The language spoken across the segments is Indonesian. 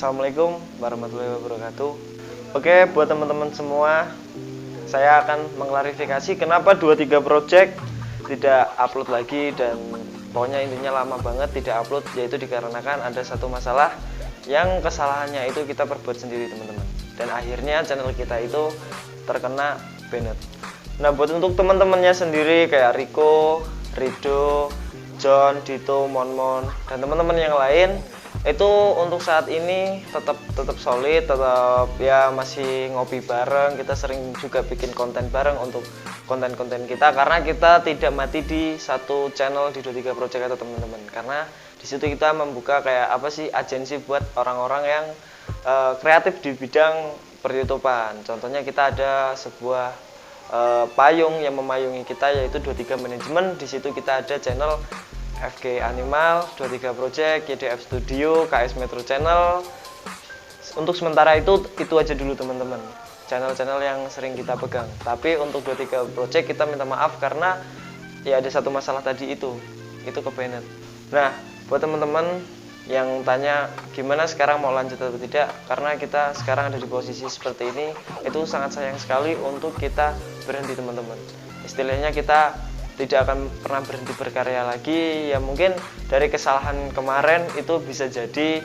Assalamualaikum warahmatullahi wabarakatuh. Oke, buat teman-teman semua, saya akan mengklarifikasi kenapa 23 project tidak upload lagi, dan pokoknya intinya lama banget tidak upload, yaitu dikarenakan ada satu masalah yang kesalahannya itu kita perbuat sendiri teman-teman, dan akhirnya channel kita itu terkena banned. Nah, buat untuk teman-temannya sendiri kayak Riko, Rido, John, Dito, Monmon, dan teman-teman yang lain, itu untuk saat ini tetap solid, tetap ya masih ngopi bareng. Kita sering juga bikin konten bareng untuk konten-konten kita, karena kita tidak mati di satu channel di 23 project atau teman-teman, karena di situ kita membuka kayak apa sih, agensi buat orang-orang yang kreatif di bidang per-YouTubean. Contohnya kita ada sebuah payung yang memayungi kita, yaitu 23 Management. Di situ kita ada channel FG Animal, 23 Project, YDF Studio, KS Metro Channel. Untuk sementara itu aja dulu teman-teman, channel-channel yang sering kita pegang. Tapi untuk 23 Project kita minta maaf karena ya ada satu masalah tadi, itu ke-banned. Nah, buat teman-teman yang tanya gimana sekarang mau lanjut atau tidak, karena kita sekarang ada di posisi seperti ini, itu sangat sayang sekali untuk kita berhenti teman-teman. Istilahnya kita tidak akan pernah berhenti berkarya lagi. Ya mungkin dari kesalahan kemarin itu bisa jadi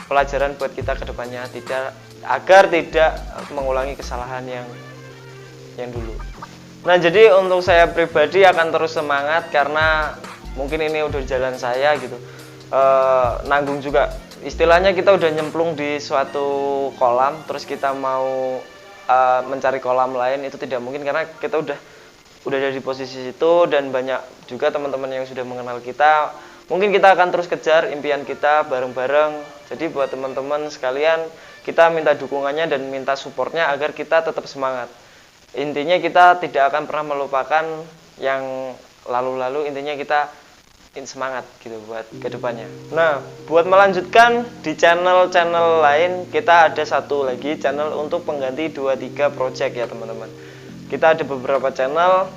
pelajaran buat kita ke depannya, agar tidak mengulangi kesalahan yang dulu. Nah, jadi untuk saya pribadi akan terus semangat, karena mungkin ini udah jalan saya gitu. Nanggung juga, istilahnya kita udah nyemplung di suatu kolam, terus kita mau mencari kolam lain, itu tidak mungkin, karena kita udah ada di posisi itu, dan banyak juga teman-teman yang sudah mengenal kita. Mungkin kita akan terus kejar impian kita bareng-bareng. Jadi buat teman-teman sekalian, kita minta dukungannya dan minta supportnya agar kita tetap semangat. Intinya kita tidak akan pernah melupakan yang lalu-lalu, intinya kita semangat gitu buat kedepannya. Nah, buat melanjutkan di channel-channel lain, kita ada satu lagi channel untuk pengganti 23 project ya teman-teman. Kita ada beberapa channel,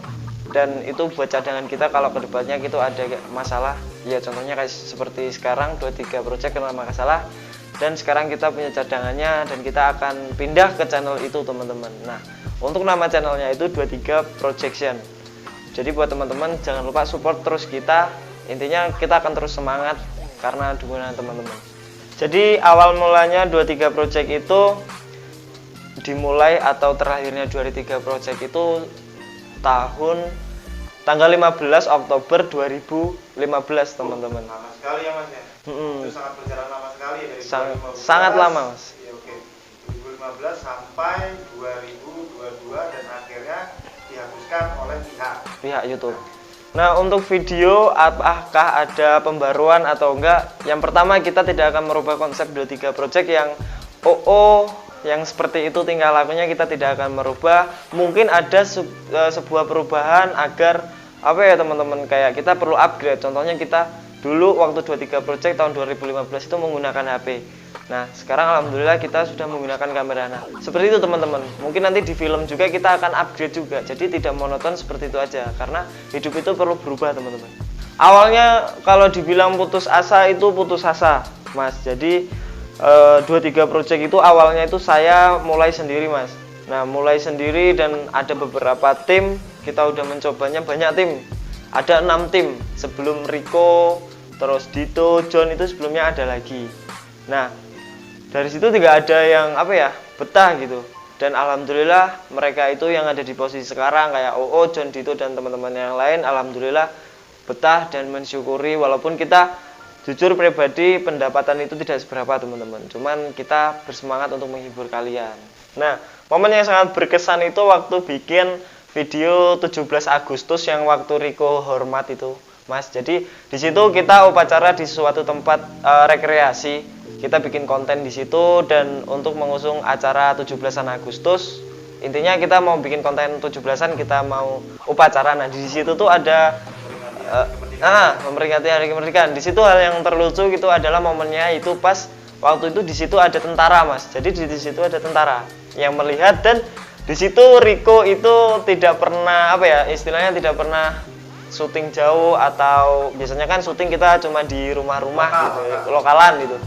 dan itu buat cadangan kita kalau kedepannya gitu ada masalah. Ya contohnya kayak seperti sekarang 23 project kena masalah, dan sekarang kita punya cadangannya, dan kita akan pindah ke channel itu teman-teman. Nah, untuk nama channelnya itu 23 Projection. Jadi buat teman-teman jangan lupa support terus kita. Intinya kita akan terus semangat karena dukungan teman-teman. Jadi awal mulanya 23 project itu dimulai, atau terakhirnya 23 project itu tanggal 15 Oktober 2015 teman-teman. Lama sekali ya mas ya. Itu sangat berjalan lama sekali ya, dari 2015, sangat lama mas. Ya, oke. 2015 sampai 2022, dan akhirnya dihapuskan oleh pihak YouTube. Nah, untuk video apakah ada pembaruan atau enggak? Yang pertama, kita tidak akan merubah konsep 23 project yang yang seperti itu tingkah lakunya, kita tidak akan merubah. Mungkin ada sebuah perubahan agar apa ya teman-teman, kayak kita perlu upgrade. Contohnya kita dulu waktu 23 project tahun 2015 itu menggunakan HP. Nah, sekarang alhamdulillah kita sudah menggunakan kamera. Nah, seperti itu teman-teman. Mungkin nanti di film juga kita akan upgrade juga. Jadi tidak monoton seperti itu aja, karena hidup itu perlu berubah teman-teman. Awalnya kalau dibilang putus asa, itu putus asa mas. Jadi 23 project itu awalnya itu saya mulai sendiri mas. Nah, mulai sendiri, dan ada beberapa tim, kita udah mencobanya banyak tim. Ada 6 tim. Sebelum Riko, terus Dito, John itu sebelumnya ada lagi. Nah, dari situ tidak ada yang betah gitu. Dan alhamdulillah mereka itu yang ada di posisi sekarang, kayak John, Dito, dan teman-teman yang lain, alhamdulillah betah dan mensyukuri. Walaupun kita jujur pribadi pendapatan itu tidak seberapa teman-teman, cuman kita bersemangat untuk menghibur kalian. Nah, momen yang sangat berkesan itu waktu bikin video 17 Agustus yang waktu Riko hormat itu mas. Jadi di situ kita upacara di suatu tempat rekreasi, kita bikin konten di situ, dan untuk mengusung acara 17-an Agustus, intinya kita mau bikin konten 17-an, kita mau upacara. Nah, di situ tuh ada memperingati hari kemerdekaan. Di situ hal yang terlucu gitu adalah momennya itu pas waktu itu di situ ada tentara mas. Jadi di situ ada tentara yang melihat, dan di situ Riko itu tidak pernah istilahnya tidak pernah syuting jauh, atau biasanya kan syuting kita cuma di rumah-rumah gitu, lokalan gitu.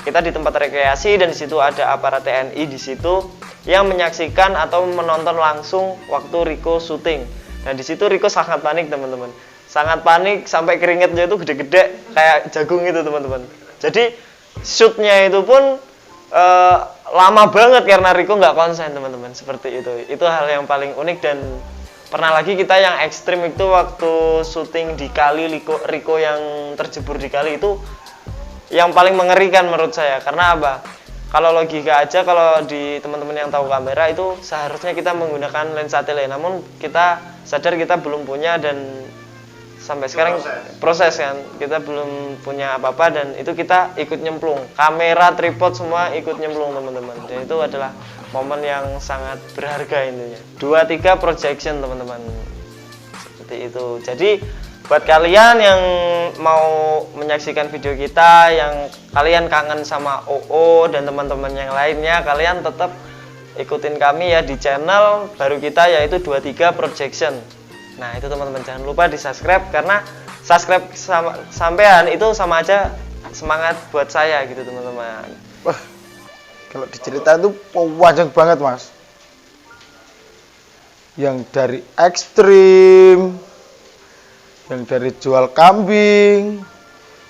kita di tempat rekreasi dan di situ ada aparat TNI di situ yang menyaksikan atau menonton langsung waktu Riko syuting. Dan di situ Riko sangat panik teman-teman, sangat panik sampai keringetnya itu gede-gede kayak jagung itu teman-teman. Jadi shootnya itu pun lama banget karena Riko nggak konsen teman-teman, seperti itu. Itu hal yang paling unik. Dan pernah lagi kita yang ekstrim itu waktu syuting di kali, Riko yang terjebur di kali itu yang paling mengerikan menurut saya. Karena apa? Kalau logika aja, kalau di teman-teman yang tahu kamera itu seharusnya kita menggunakan lensa tele, namun kita sadar kita belum punya dan sampai sekarang proses kan, kita belum punya apa-apa dan itu kita ikut nyemplung, kamera, tripod semua ikut nyemplung teman-teman. Dan itu adalah momen yang sangat berharga intinya. 2-3 projection teman-teman, seperti itu. Jadi buat kalian yang mau menyaksikan video kita, yang kalian kangen sama OO dan teman-teman yang lainnya, kalian tetap ikutin kami ya di channel baru kita, yaitu 2-3 projection. Nah itu teman-teman, jangan lupa di subscribe, karena subscribe sampean itu sama aja semangat buat saya gitu teman-teman. Wah, kalau diceritain tuh panjang banget mas. Yang dari ekstrim, yang dari jual kambing,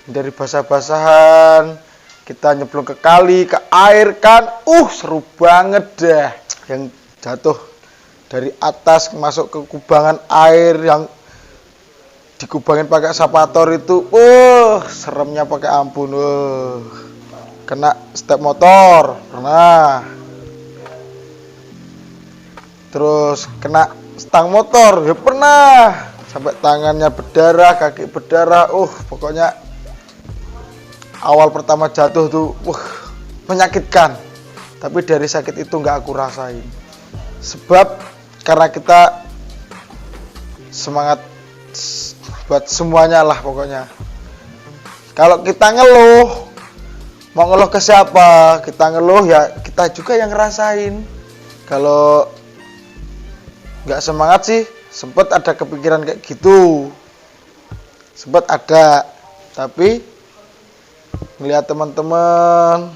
dari basah-basahan, kita nyemplung ke kali, ke air kan, seru banget dah. Yang jatuh dari atas masuk ke kubangan air yang dikubangin pakai eskapator itu, seremnya pakai ampun. Kena step motor pernah, terus kena stang motor ya pernah, sampai tangannya berdarah, kaki berdarah. Pokoknya awal pertama jatuh tuh menyakitkan, tapi dari sakit itu nggak aku rasain, sebab karena kita semangat buat semuanya lah pokoknya. Kalau kita ngeluh, mau ngeluh ke siapa? Kita ngeluh ya kita juga yang ngerasain. Kalau nggak semangat sih, sempet ada kepikiran kayak gitu, sempet ada. Tapi ngelihat teman-teman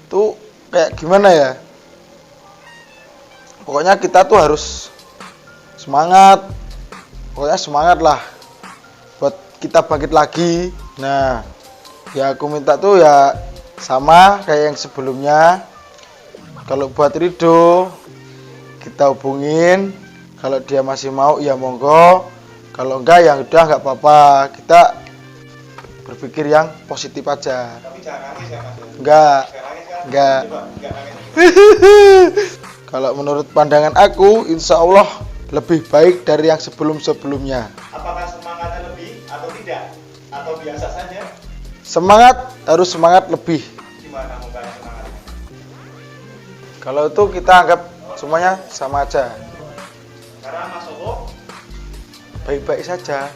tuh kayak gimana ya? Pokoknya kita tuh harus semangat, pokoknya semangat lah buat kita bangkit lagi. Nah, ya aku minta tuh ya sama kayak yang sebelumnya. Kalau buat Rido, kita hubungin. Kalau dia masih mau ya monggo. Kalau enggak ya udah nggak apa-apa. Kita berpikir yang positif aja. Tapi jangan nangis ya mas. Enggak. Kalau menurut pandangan aku, insya Allah lebih baik dari yang sebelum-sebelumnya. Apakah semangatnya lebih atau tidak? Atau biasa saja? Semangat, harus semangat lebih. Gimana mukanya semangatnya? Kalau itu kita anggap semuanya sama aja. Karena Mas Oko Baik-baik saja.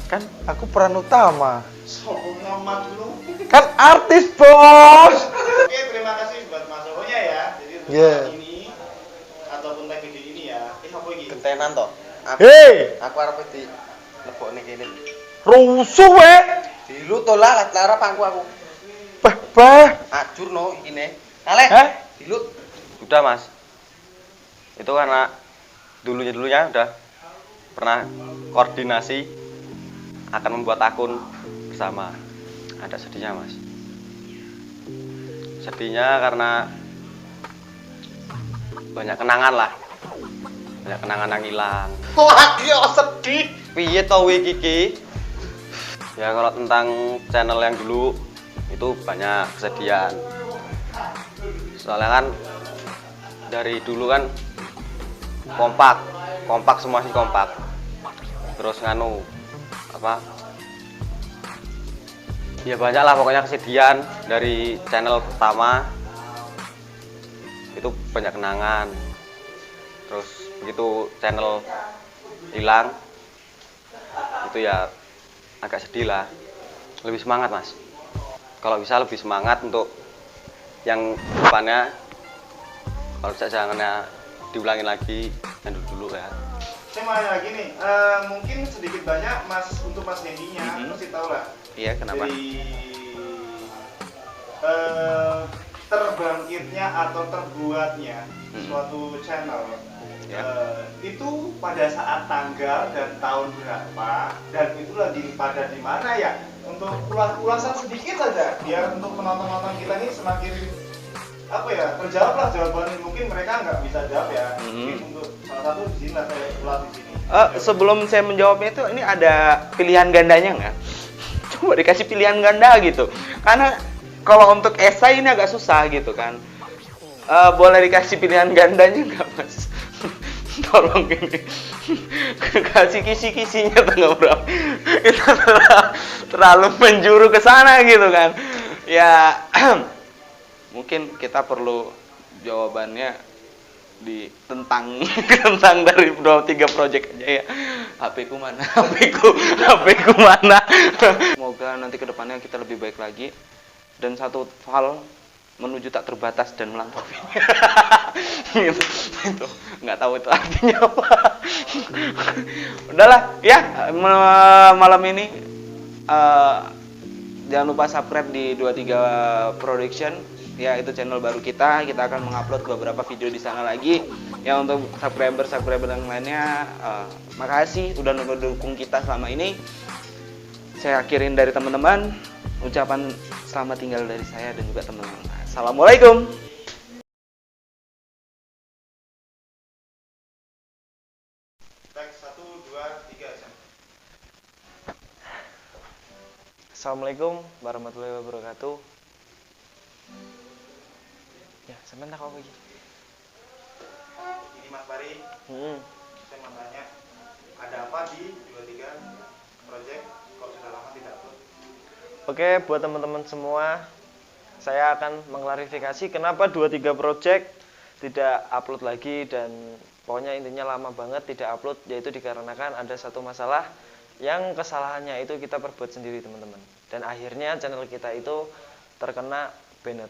Kan aku peran utama. Soko ngamat lu. Kan artis bos. Oke, terima kasih buat Mas Okonya ya. Jadi untuk Yeah. ini ataupun tag video ini ya. Apa iki? Gentenan toh. Hei, Aku arep di lebokne kene. rusuh we. Dilu to lah lara pangku aku. Bah. Ajur no ikine. Kaleh. Dilut. Udah mas, itu karena dulunya udah pernah koordinasi akan membuat akun bersama. Ada sedihnya mas, sedihnya karena banyak kenangan lah, banyak kenangan yang hilang. Wah, dia sedih. Piye to Kiki? Ya kalau tentang channel yang dulu itu banyak kesedihan. Soalnya kan dari dulu kan kompak semua sih kompak. Terus nganu apa? Ya banyak lah pokoknya kesedihan dari channel pertama. Itu banyak kenangan. Terus begitu channel hilang itu ya agak sedih lah. Lebih semangat mas, kalau bisa lebih semangat untuk yang depannya. Kalau bisa jangan diulangin lagi yang dulu ya. Saya mau nanya lagi nih, mungkin sedikit banyak Mas untuk Mas Hendy-nya pasti tahu lah. Iya, kenapa? Dari terbangkitnya atau terbuatnya suatu channel itu pada saat tanggal dan tahun berapa, dan itu lagi pada di mana ya? Untuk ulasan sedikit saja biar untuk penonton-penonton kita ini semakin apa ya, terjawablah jawabannya. Mungkin mereka nggak bisa jawab ya. Mungkin untuk salah satu di sini lah saya ulas di sini. Sebelum saya menjawabnya itu, ini ada pilihan gandanya nggak? Coba dikasih pilihan ganda gitu. Karena kalau untuk esai ini agak susah gitu kan. Boleh dikasih pilihan gandanya nggak, Mas? Tolong ini. Kasih kisi-kisinya tanggal berapa. Itu terlalu menjuru ke sana gitu kan. Ya mungkin kita perlu jawabannya di tentang dari 23 project aja ya. HP ku mana? HP ku mana? Semoga nanti kedepannya kita lebih baik lagi. Dan satu hal, menuju tak terbatas dan melampauinya. Itu nggak tahu itu artinya apa. Udahlah ya, malam ini jangan lupa subscribe di 23 Production ya, itu channel baru kita akan mengupload beberapa video di sana lagi ya. Untuk subscriber yang lainnya, makasih udah mendukung kita selama ini. Saya akhirin dari teman-teman, ucapan selamat tinggal dari saya dan juga teman-teman. Assalamualaikum. Assalamualaikum warahmatullahi wabarakatuh. Ya, sampean tak apa iki? Ini Mas Fari. Saya mau tanya, ada apa di 23 project kok sudah lama tidak upload? Oke, buat teman-teman semua, saya akan mengklarifikasi kenapa 23 project tidak upload lagi, dan pokoknya intinya lama banget tidak upload, yaitu dikarenakan ada satu masalah yang kesalahannya itu kita perbuat sendiri teman-teman, dan akhirnya channel kita itu terkena banned.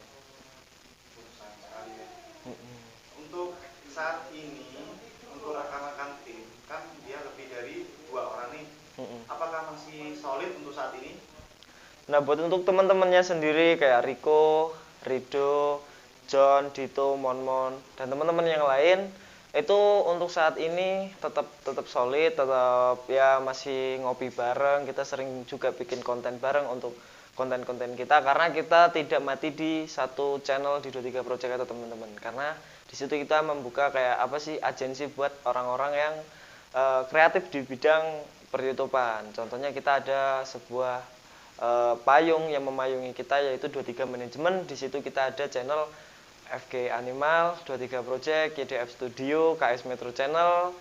Untuk saat ini, untuk rekan-rekan tim kan dia lebih dari 2 orang nih, apakah masih solid untuk saat ini? Nah, buat untuk teman-temannya sendiri kayak Riko, Rido, John, Dito, Monmon, dan teman-teman yang lain, itu untuk saat ini tetap solid, tetap ya masih ngopi bareng. Kita sering juga bikin konten bareng untuk konten-konten kita, karena kita tidak mati di satu channel di 23 Project atau teman-teman, karena di situ kita membuka kayak apa sih, agensi buat orang-orang yang kreatif di bidang per-YouTubean. Contohnya kita ada sebuah payung yang memayungi kita, yaitu 23 Management. Di situ kita ada channel FG Animal, 23 Project, YDF Studio, KS Metro Channel.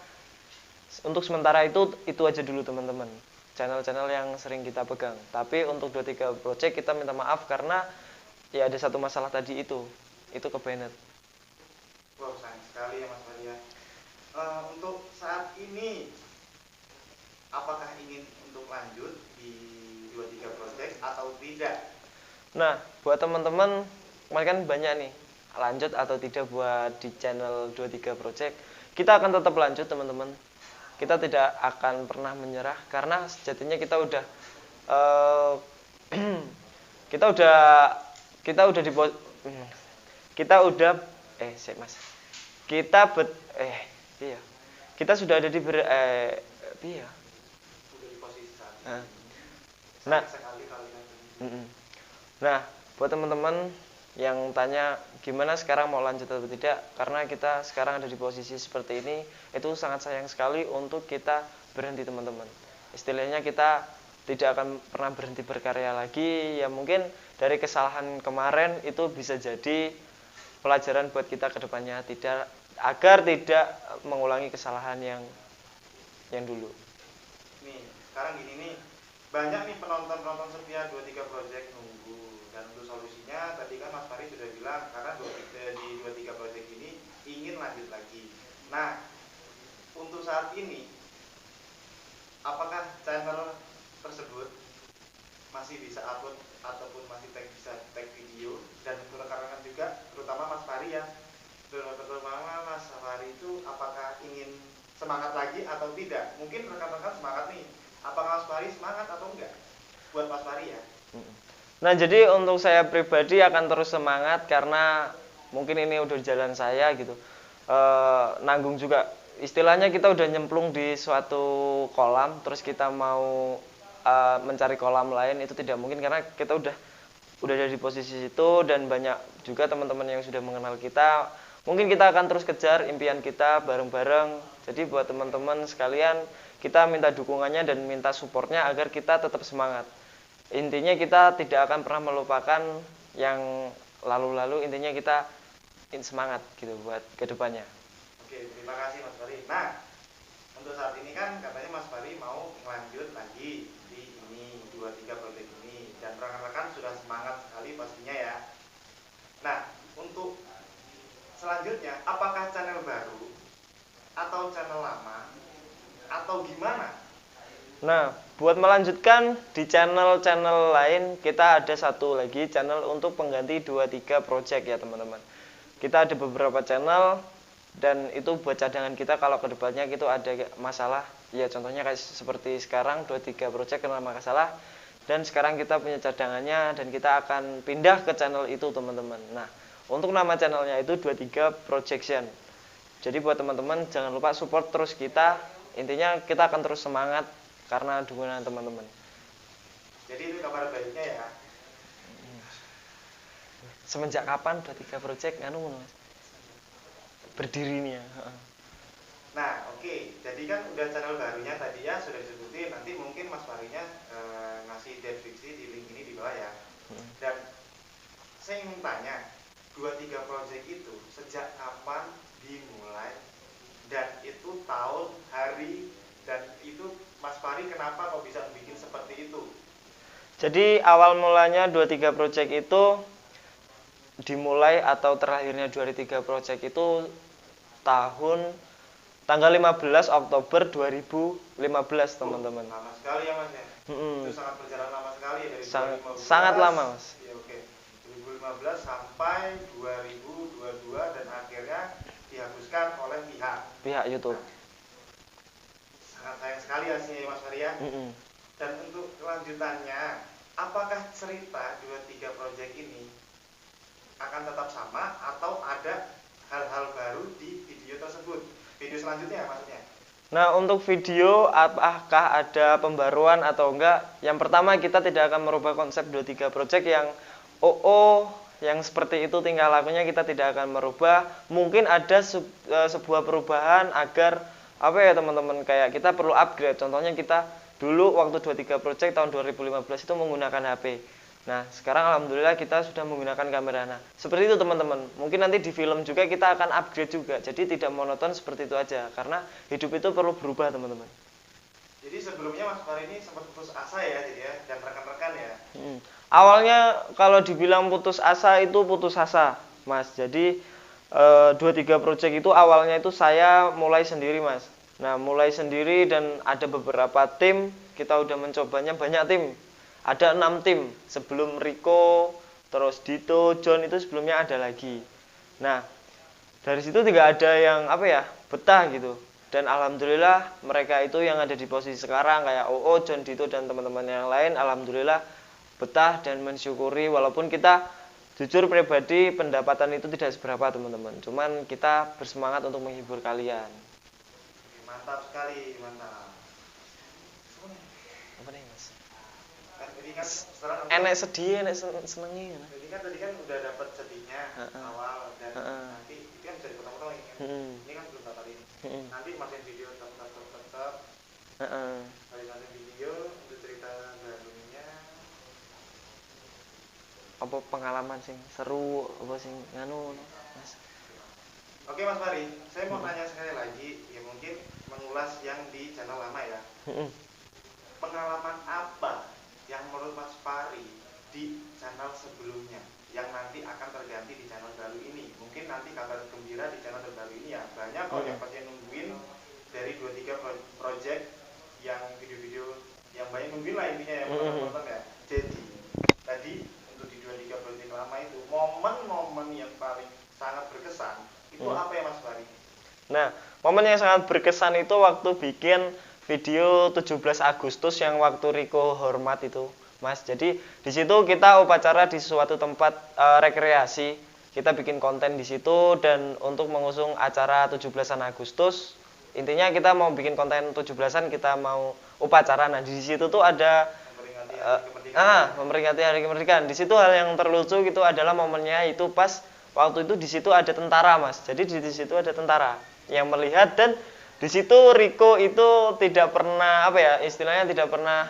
Untuk sementara itu aja dulu teman-teman, channel-channel yang sering kita pegang. Tapi untuk 23 Project kita minta maaf karena ya ada satu masalah tadi itu ke banned. Wah, sayang sekali ya Mas Maria. Untuk saat ini, apakah ingin untuk lanjut di 23 Project atau tidak? Nah, buat teman-teman, kemarin kan banyak nih lanjut atau tidak buat di channel 23 Project. Kita akan tetap lanjut teman-teman. Kita tidak akan pernah menyerah, karena sejatinya kita udah kita sudah ada di posisi saat ini. Nah, buat teman-teman yang tanya gimana sekarang mau lanjut atau tidak, karena kita sekarang ada di posisi seperti ini, itu sangat sayang sekali untuk kita berhenti teman-teman. Istilahnya kita tidak akan pernah berhenti berkarya lagi. Ya mungkin dari kesalahan kemarin itu bisa jadi pelajaran buat kita ke depannya, agar tidak mengulangi kesalahan yang dulu. Nih, sekarang gini nih, banyak nih penonton setia 23 Project nunggu, dan untuk solusinya tadi kan Mas Fari sudah bilang, karena di 23 Project ini ingin lanjut lagi. Nah, untuk saat ini apakah channel tersebut masih bisa upload ataupun masih bisa tag video? Dan untuk rekan-rekan juga, terutama Mas Fari ya, terutama Mas Fari itu apakah ingin semangat lagi atau tidak? Mungkin rekan-rekan semangat nih, apakah Mas Fari semangat atau enggak? Buat Mas Fari ya. Nah, jadi untuk saya pribadi akan terus semangat karena mungkin ini udah jalan saya gitu. Nanggung juga, istilahnya kita udah nyemplung di suatu kolam, terus kita mau mencari kolam lain itu tidak mungkin karena kita udah ada di posisi situ dan banyak juga teman-teman yang sudah mengenal kita. Mungkin kita akan terus kejar impian kita bareng-bareng. Jadi buat teman-teman sekalian, kita minta dukungannya dan minta supportnya agar kita tetap semangat. Intinya kita tidak akan pernah melupakan yang lalu-lalu, intinya kita semangat gitu buat kedepannya. Oke, terima kasih Mas Fahri. Nah, untuk saat ini kan katanya Mas Fahri mau lanjut lagi di ini 23 project ini dan rekan-rekan sudah semangat sekali pastinya ya. Nah, untuk selanjutnya apakah channel baru atau channel lama atau gimana? Nah, buat melanjutkan di channel-channel lain, kita ada satu lagi channel untuk pengganti 23 project ya teman-teman. Kita ada beberapa channel dan itu buat cadangan kita kalau kedepannya gitu ada masalah. Ya contohnya kayak seperti sekarang 23 project kena masalah dan sekarang kita punya cadangannya dan kita akan pindah ke channel itu teman-teman. Nah, untuk nama channelnya itu 23 Projection. Jadi buat teman-teman jangan lupa support terus kita. Intinya kita akan terus semangat karena dukungan teman-teman. Jadi itu kabar baiknya ya. Semenjak kapan 23 project anu Mas? Berdirinya. Nah, oke. Jadi kan udah channel barunya tadi ya sudah disebutin. Nanti mungkin Mas Fahrinya ngasih deskripsi di link ini di bawah ya. Dan saya ingin tanya, 23 project itu sejak kapan dimulai dan itu tahun, hari, dan itu Mas Fahri kenapa kok bisa bikin seperti itu? Jadi awal mulanya 23 project itu dimulai atau terakhirnya 23 project itu tanggal 15 Oktober 2015 teman-teman. Lama sekali ya Mas ya? Itu sangat berjalan lama sekali ya dari 2015. Sangat lama Mas. Ya, oke. 2015 sampai 2022 dan akhirnya dihapuskan oleh pihak YouTube. Sangat sayang sekali hasilnya Mas Fahri ya. Dan untuk kelanjutannya, apakah cerita 23 project ini akan tetap sama atau ada hal-hal baru di video tersebut? Video selanjutnya maksudnya. Nah, untuk video apakah ada pembaruan atau enggak? Yang pertama kita tidak akan merubah konsep 23 project yang yang seperti itu tingkah lakunya kita tidak akan merubah. Mungkin ada sebuah perubahan agar apa ya teman-teman, kayak kita perlu upgrade. Contohnya kita dulu waktu 23 project tahun 2015 itu menggunakan HP. Nah, sekarang alhamdulillah kita sudah menggunakan kamera. Nah, seperti itu teman-teman. Mungkin nanti di film juga kita akan upgrade juga. Jadi tidak monoton seperti itu aja karena hidup itu perlu berubah, teman-teman. Jadi sebelumnya Mas Fahri ini sempat putus asa ya, jadi ya, dan rekan-rekan ya. Awalnya kalau dibilang putus asa itu putus asa, Mas. Jadi 23 project itu awalnya itu saya mulai sendiri, Mas. Nah, mulai sendiri dan ada beberapa tim, kita udah mencobanya banyak tim. Ada 6 tim, sebelum Rico, terus Dito, John itu sebelumnya ada lagi. Nah, dari situ tidak ada yang betah gitu. Dan alhamdulillah mereka itu yang ada di posisi sekarang kayak John, Dito dan teman-teman yang lain alhamdulillah betah dan mensyukuri walaupun kita jujur pribadi pendapatan itu tidak seberapa teman-teman. Cuman kita bersemangat untuk menghibur kalian. Mantap sekali, mantap. Apa nih, Mas? Jadi kan Enek sedih, enek senengnya. Jadi kan tadi kan udah dapat sedihnya awal dan nanti itu kan bisa dipotong-potong lagi kan. Ini kan belum dapat ini. Nanti masukin video tetap. Masukin video untuk cerita barunya. Apa pengalaman sing seru apa sing nganu, Mas? Oke Mas Fahri, saya mau tanya sekali lagi, ya mungkin mengulas yang di channel lama ya. Pengalaman apa yang menurut Mas Fahri di channel sebelumnya yang nanti akan terganti di channel baru ini? Mungkin nanti kabar gembira di channel terbaru ini ya. Banyak kok yang pasti nungguin dari 23 project yang video-video yang banyak nungguin lah intinya ya teman-teman ya. Jadi tadi untuk di 23 project lama itu momen-momen yang paling sangat berkesan itu apa ya Mas Fahri? Nah, momen yang sangat berkesan itu waktu bikin video 17 Agustus yang waktu Rico hormat itu. Mas. Jadi di situ kita upacara di suatu tempat rekreasi. Kita bikin konten di situ dan untuk mengusung acara 17-an Agustus. Intinya kita mau bikin konten 17-an, kita mau upacara. Nah, di situ tuh ada memperingati hari kemerdekaan. Di situ hal yang terlucu gitu adalah momennya itu pas waktu itu di situ ada tentara, Mas. Jadi di situ ada tentara yang melihat dan di situ Riko itu tidak pernah istilahnya tidak pernah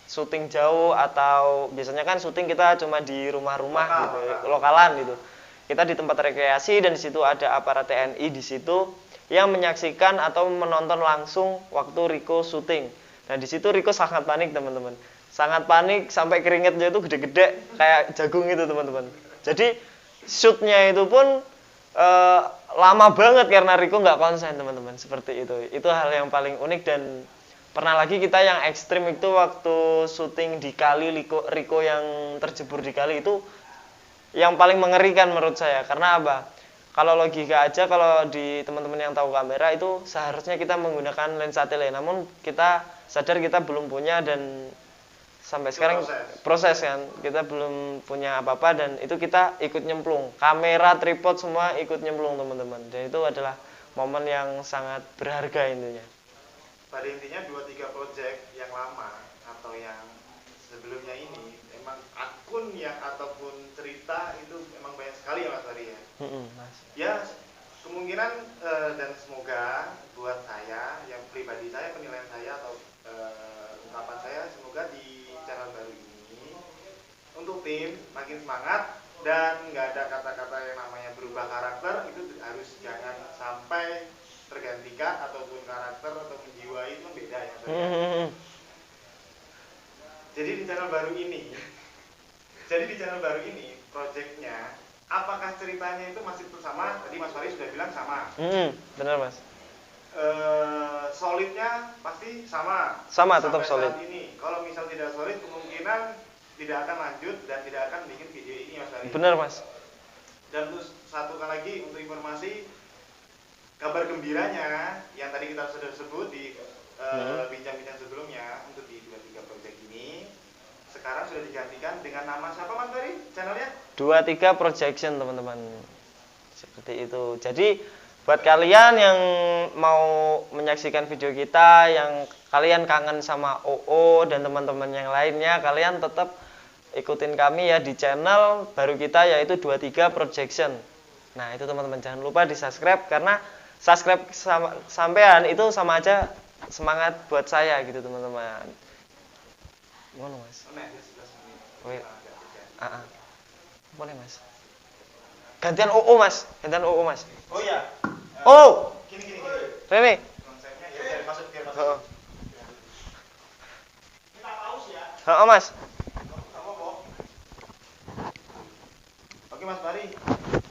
syuting jauh atau biasanya kan syuting kita cuma di rumah-rumah gitu, lokalan gitu. Kita di tempat rekreasi dan di situ ada aparat TNI di situ yang menyaksikan atau menonton langsung waktu Riko syuting. Nah, di situ Riko sangat panik, teman-teman. Sangat panik sampai keringetnya itu gede-gede kayak jagung itu, teman-teman. Jadi shootnya itu pun lama banget karena Riko nggak konsen, teman-teman. Seperti itu. Itu hal yang paling unik dan pernah lagi kita yang ekstrim itu waktu syuting di kali Riko yang terjebur di kali itu yang paling mengerikan menurut saya. Karena apa? Kalau logika aja, kalau di teman-teman yang tahu kamera itu seharusnya kita menggunakan lensa tele. Namun kita sadar kita belum punya dan sampai sekarang proses kan. Kita belum punya apa-apa dan itu kita ikut nyemplung. Kamera, tripod semua ikut nyemplung, teman-teman. Dan itu adalah momen yang sangat berharga intinya. Pada intinya 2-3 project yang lama atau yang sebelumnya ini memang akun yang ataupun cerita itu memang banyak sekali ya Mas Ari ya. Mas. Ya kemungkinan dan semoga buat saya yang pribadi saya, penilaian saya atau ungkapan saya, semoga di channel baru ini untuk tim makin semangat dan nggak ada kata-kata yang namanya berubah karakter, itu harus jangan sampai tergantikan ataupun karakter atau menjiwai itu beda ya. Jadi di channel baru ini projectnya apakah ceritanya itu masih sama? Tadi Mas Faris sudah bilang sama. Benar, Mas. Solidnya pasti sama. Sama, tetap solid. Ini kalau misal tidak solid kemungkinan tidak akan lanjut dan tidak akan bikin video ini Mas Faris. Benar, Mas. Dan terus satu kali lagi untuk informasi, kabar gembiranya yang tadi kita sudah sebut di bincang-bincang sebelumnya untuk di 23 project ini sekarang sudah digantikan dengan nama siapa Mas Ferry channelnya? 23 Projection, teman-teman. Seperti itu. Jadi buat kalian yang mau menyaksikan video kita, yang kalian kangen sama OO dan teman-teman yang lainnya, kalian tetap ikutin kami ya di channel baru kita yaitu 23 Projection. Nah, itu teman-teman jangan lupa di-subscribe karena subscribe sampean itu sama aja semangat buat saya gitu, teman-teman. Gimana, Mas? Boleh, Mas. Gantian OO, Mas. Oh iya. Gini. Rene. Konsepnya ya biar masuk. Kita pause ya. Mas. Oke Mas Bari,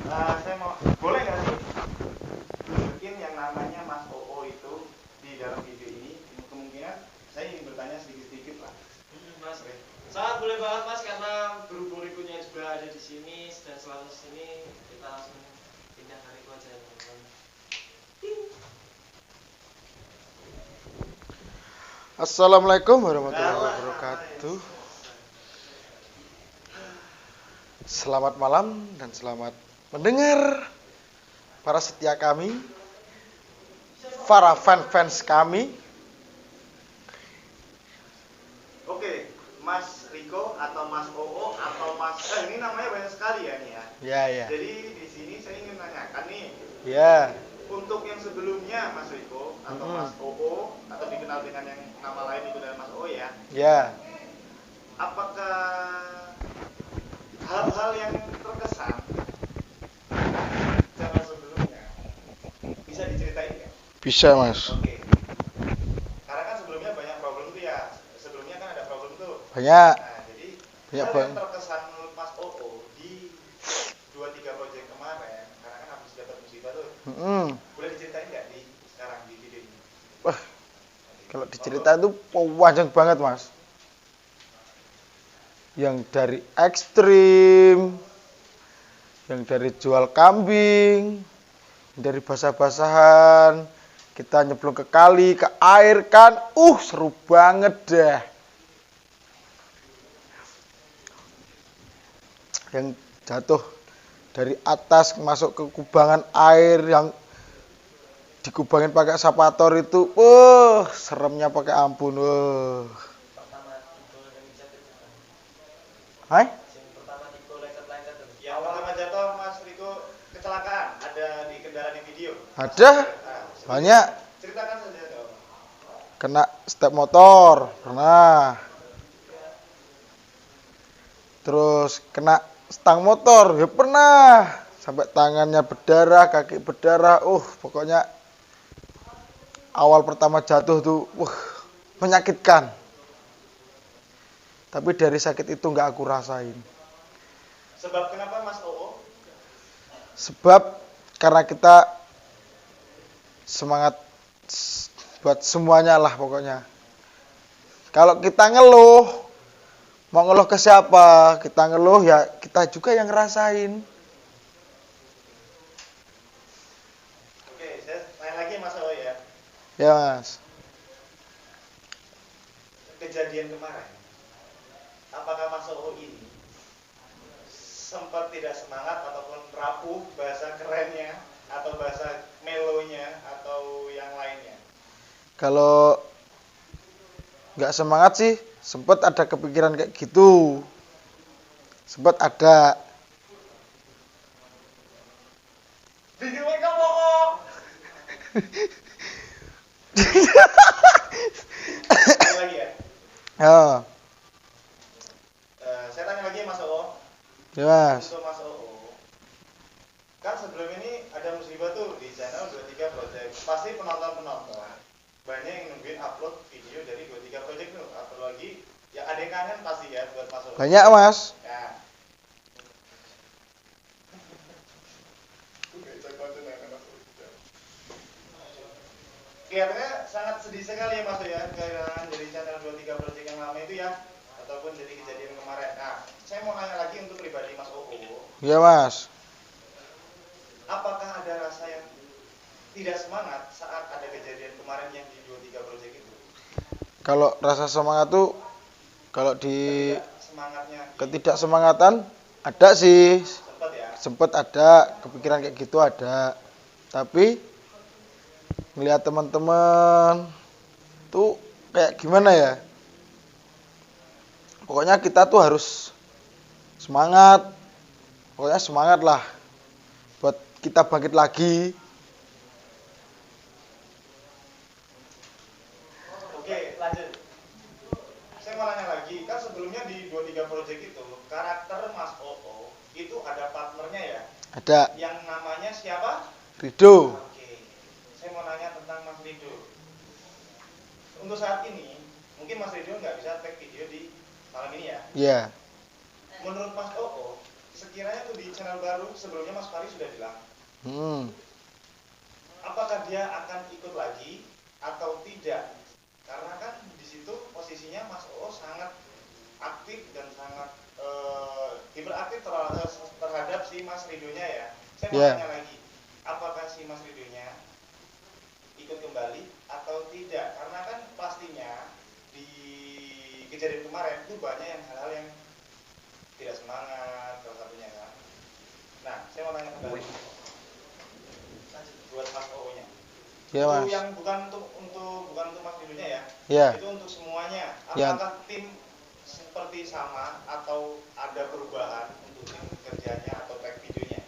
saya mau boleh nggak sih tunjukin yang namanya Mas OO itu di dalam video ini? Kemungkinan saya ingin bertanya sedikit lah. Mas, sangat boleh banget Mas karena berhubung Rikunya juga ada di sini dan selalu di sini, kita langsung pindah ke Riku aja, teman-teman. Assalamualaikum warahmatullahi wabarakatuh. Selamat malam dan selamat mendengar para setia kami, para fans kami. Oke, Mas Riko atau Mas OO atau Mas ini namanya banyak sekali ya nih ya. Ya. Jadi di sini saya ingin nanyakan nih. Ya. Untuk yang sebelumnya Mas Riko atau Mas OO atau dikenal dengan yang nama lain itu dari Mas OO ya. Ya. Apakah hal-hal yang terkesan zaman sebelumnya bisa diceritain nggak? Bisa, Mas. Oke. Karena kan sebelumnya banyak problem tuh ya. Sebelumnya kan ada problem tuh. Banyak. Nah, jadi Banyak hal banget. yang terkesan menurut Mas OO di 2-3 project kemarin, karena kan habis dapat musibah tuh. Boleh diceritain nggak di sekarang di video ini? Wah, kalau diceritain itu panjang banget, Mas. Yang dari ekstrim, yang dari jual kambing, dari basah-basahan, kita nyemplung ke kali, ke air kan, seru banget dah. yang jatuh dari atas masuk ke kubangan air yang dikubangin pakai eskapator itu, seremnya pakai ampun, Hai? Yang pertama jatuh Mas Riko kecelakaan, ada di kendaraan yang video. Ada, banyak. Ceritakan saja dong. Kena step motor, pernah. Terus kena stang motor, ya pernah. Sampai tangannya berdarah, kaki berdarah, pokoknya awal pertama jatuh tuh, menyakitkan. Tapi dari sakit itu nggak aku rasain. Sebab kenapa Mas Oo? Sebab karena kita semangat buat semuanya lah pokoknya. Kalau kita ngeluh, mau ngeluh ke siapa? Kita ngeluh ya kita juga yang ngerasain. Oke, saya tanya lagi Mas Oo ya. Ya Mas. Kejadian kemarin, apakah Mas Oo ini sempat tidak semangat ataupun rapuh bahasa kerennya atau bahasa melonya atau yang lainnya? Kalau nggak semangat sih, sempat ada kepikiran kayak gitu. Sempat ada. Bingung kamu kok. Tanya lagi ya. Ya, Saya tanya lagi Mas Oo. ya Mas. Untuk Mas Oo, kan sebelum ini ada musibah tuh di channel 23 Project. Pasti penonton-penonton banyak yang nungguin upload video dari 23 Project tuh. Apalagi ya ada yang kangen pasti ya buat Mas Oo. Banyak Mas. Ya. Kelihatannya sangat sedih sekali ya Mas O ya, kehilangan dari channel 23 Project yang lama itu ya, ataupun jadi kejadian kemarin. Nah, saya mau nanya lagi untuk pribadi Mas Oo, Ya Mas. apakah ada rasa yang tidak semangat saat ada kejadian kemarin yang di 23 Project itu? Kalau rasa semangat tuh, kalau di Semangatnya ketidaksemangatan ada sih. sempat ya. Sempet ada kepikiran kayak gitu ada. Tapi melihat teman-teman tuh kayak gimana ya? Pokoknya kita tuh harus semangat. Pokoknya semangat lah buat kita bangkit lagi. Oke, lanjut. Saya mau nanya lagi, kan sebelumnya di 23 Project itu karakter Mas Oo itu ada partnernya ya, Ada yang namanya siapa? Rido. Oke, saya mau nanya tentang Mas Rido. Untuk saat ini, mungkin Mas Rido nggak bisa tag video di malam ini ya. Ya, Menurut Mas Oo, sekiranya tuh di channel baru, sebelumnya Mas Fari sudah bilang, apakah dia akan ikut lagi atau tidak? Karena kan di situ posisinya Mas Oo sangat aktif dan sangat hiperaktif terhadap si Mas Ridonya ya. Saya mau Yeah. tanya lagi, apakah si Mas Ridonya ikut kembali atau tidak? Karena kan pastinya di kejadian kemarin itu banyak yang hal-hal yang tidak semangat salah satunya kan. Nah, saya mau tanya kembali. Lanjut buat Mas Oo-nya. ya Itu Mas. yang bukan untuk Mas Ridonya ya. Ya. Itu untuk semuanya. Ya. Apakah tim seperti sama atau ada perubahan untuk tim kerjanya atau tag videonya?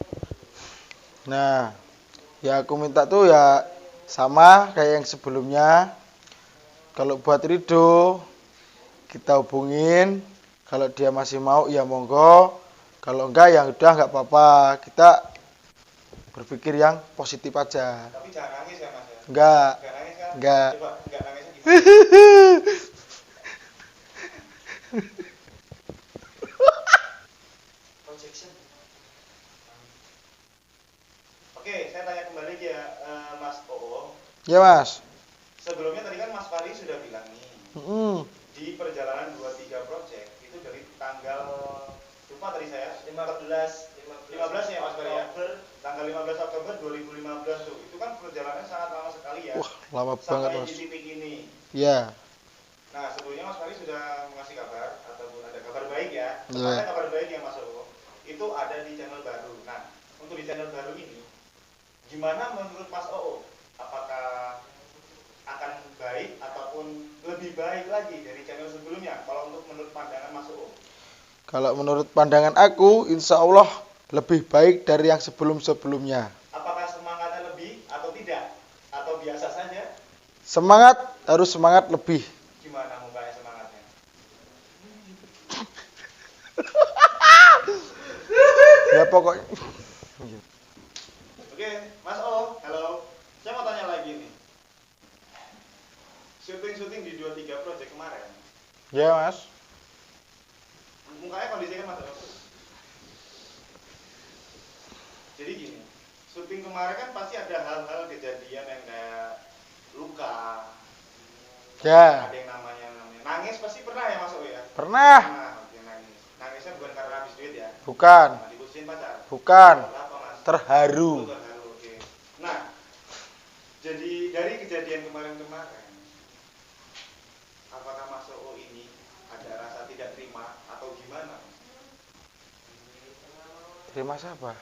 Nah, ya aku minta tuh ya sama kayak yang sebelumnya. Kalau buat Rido kita hubungin. Kalau dia masih mau ya monggo. Kalau enggak ya udah enggak apa-apa. Kita berpikir yang positif aja. Tapi jangan nangis ya Mas ya. Enggak. Enggak nangis kan? Enggak. Coba enggak nangisnya gimana? Projection. Oke, saya tanya kembali ya Mas Oo. Ya Mas. Sebelumnya tadi kan Mas Fari sudah bilang nih, di perjalanan 23 Project itu dari tanggal lupa tadi saya 15 ya Mas Fari ya. Tanggal 15 Oktober 2015 tuh. Itu kan perjalanannya sangat lama sekali ya. Wah, lama banget sampai Mas. di titik ini. Ya. Nah, sebelumnya Mas Fari sudah mengasih kabar ataupun ada kabar baik ya. Iya. Ada kabar baik ya Mas Oo. itu ada di channel baru. Nah, untuk di channel baru ini, gimana menurut Mas Oo? Apakah akan baik ataupun lebih baik lagi dari channel sebelumnya? Kalau untuk menurut pandangan Mas Oo? Kalau menurut pandangan aku, insya Allah lebih baik dari yang sebelum-sebelumnya. Apakah semangatnya lebih atau tidak? Atau biasa saja? Semangat, harus semangat lebih. Gimana mukanya semangatnya? Ya pokoknya. Oke, Mas O, halo. Saya mau tanya lagi nih. Syuting-syuting di 23 project kemarin, Ya mas. mukanya kondisinya kan Mas O. Jadi gini, syuting kemarin kan pasti ada hal-hal kejadian yang kayak luka, Ya. ada yang namanya nangis pasti pernah ya Mas O ya? Pernah. Nah, oke, nangis. Nangisnya bukan karena habis duit ya? Bukan. Nah, diputusin pacar? Bukan. Apa Mas? Terharu. Oh, terharu, oke. Nah, jadi dari kejadian kemarin-kemarin, apakah Mas O ini ada rasa tidak terima atau gimana? Terima siapa?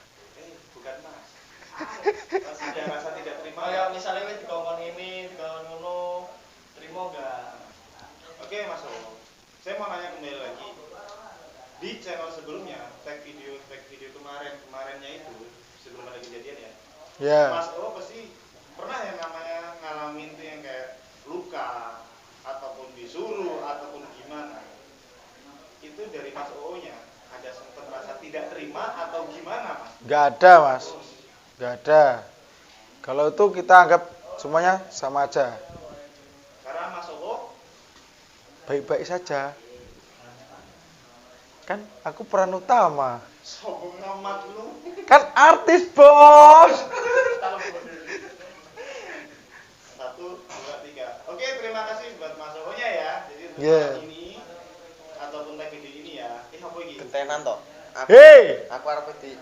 Bukan Mas. Masih ada rasa tidak terima. Ya misalnya dikongkon ini, dikongkon ngono, terima enggak? Oke Mas O, saya mau nanya kembali lagi. Di channel sebelumnya, tag video kemarinnya itu sebelum ada kejadian ya. Ya. Mas O pasti pernah yang namanya ngalamin tuh yang kayak luka ataupun disuruh ataupun gimana. Itu dari Mas O-nya ada sempat rasa tidak terima atau gimana Mas? Gak ada mas. Gak ada. Kalau itu kita anggap semuanya sama aja. Karena Mas O Baik-baik saja. Kan aku peran utama. sombong amat lu. Kan artis bos. 1, 2, 3. Oke, terima kasih buat Mas O-nya ya. Jadi untuk Yeah. ini ataupun tag video ini ya. Ini apa iki? Gentenan toh. Hei, Aku arep di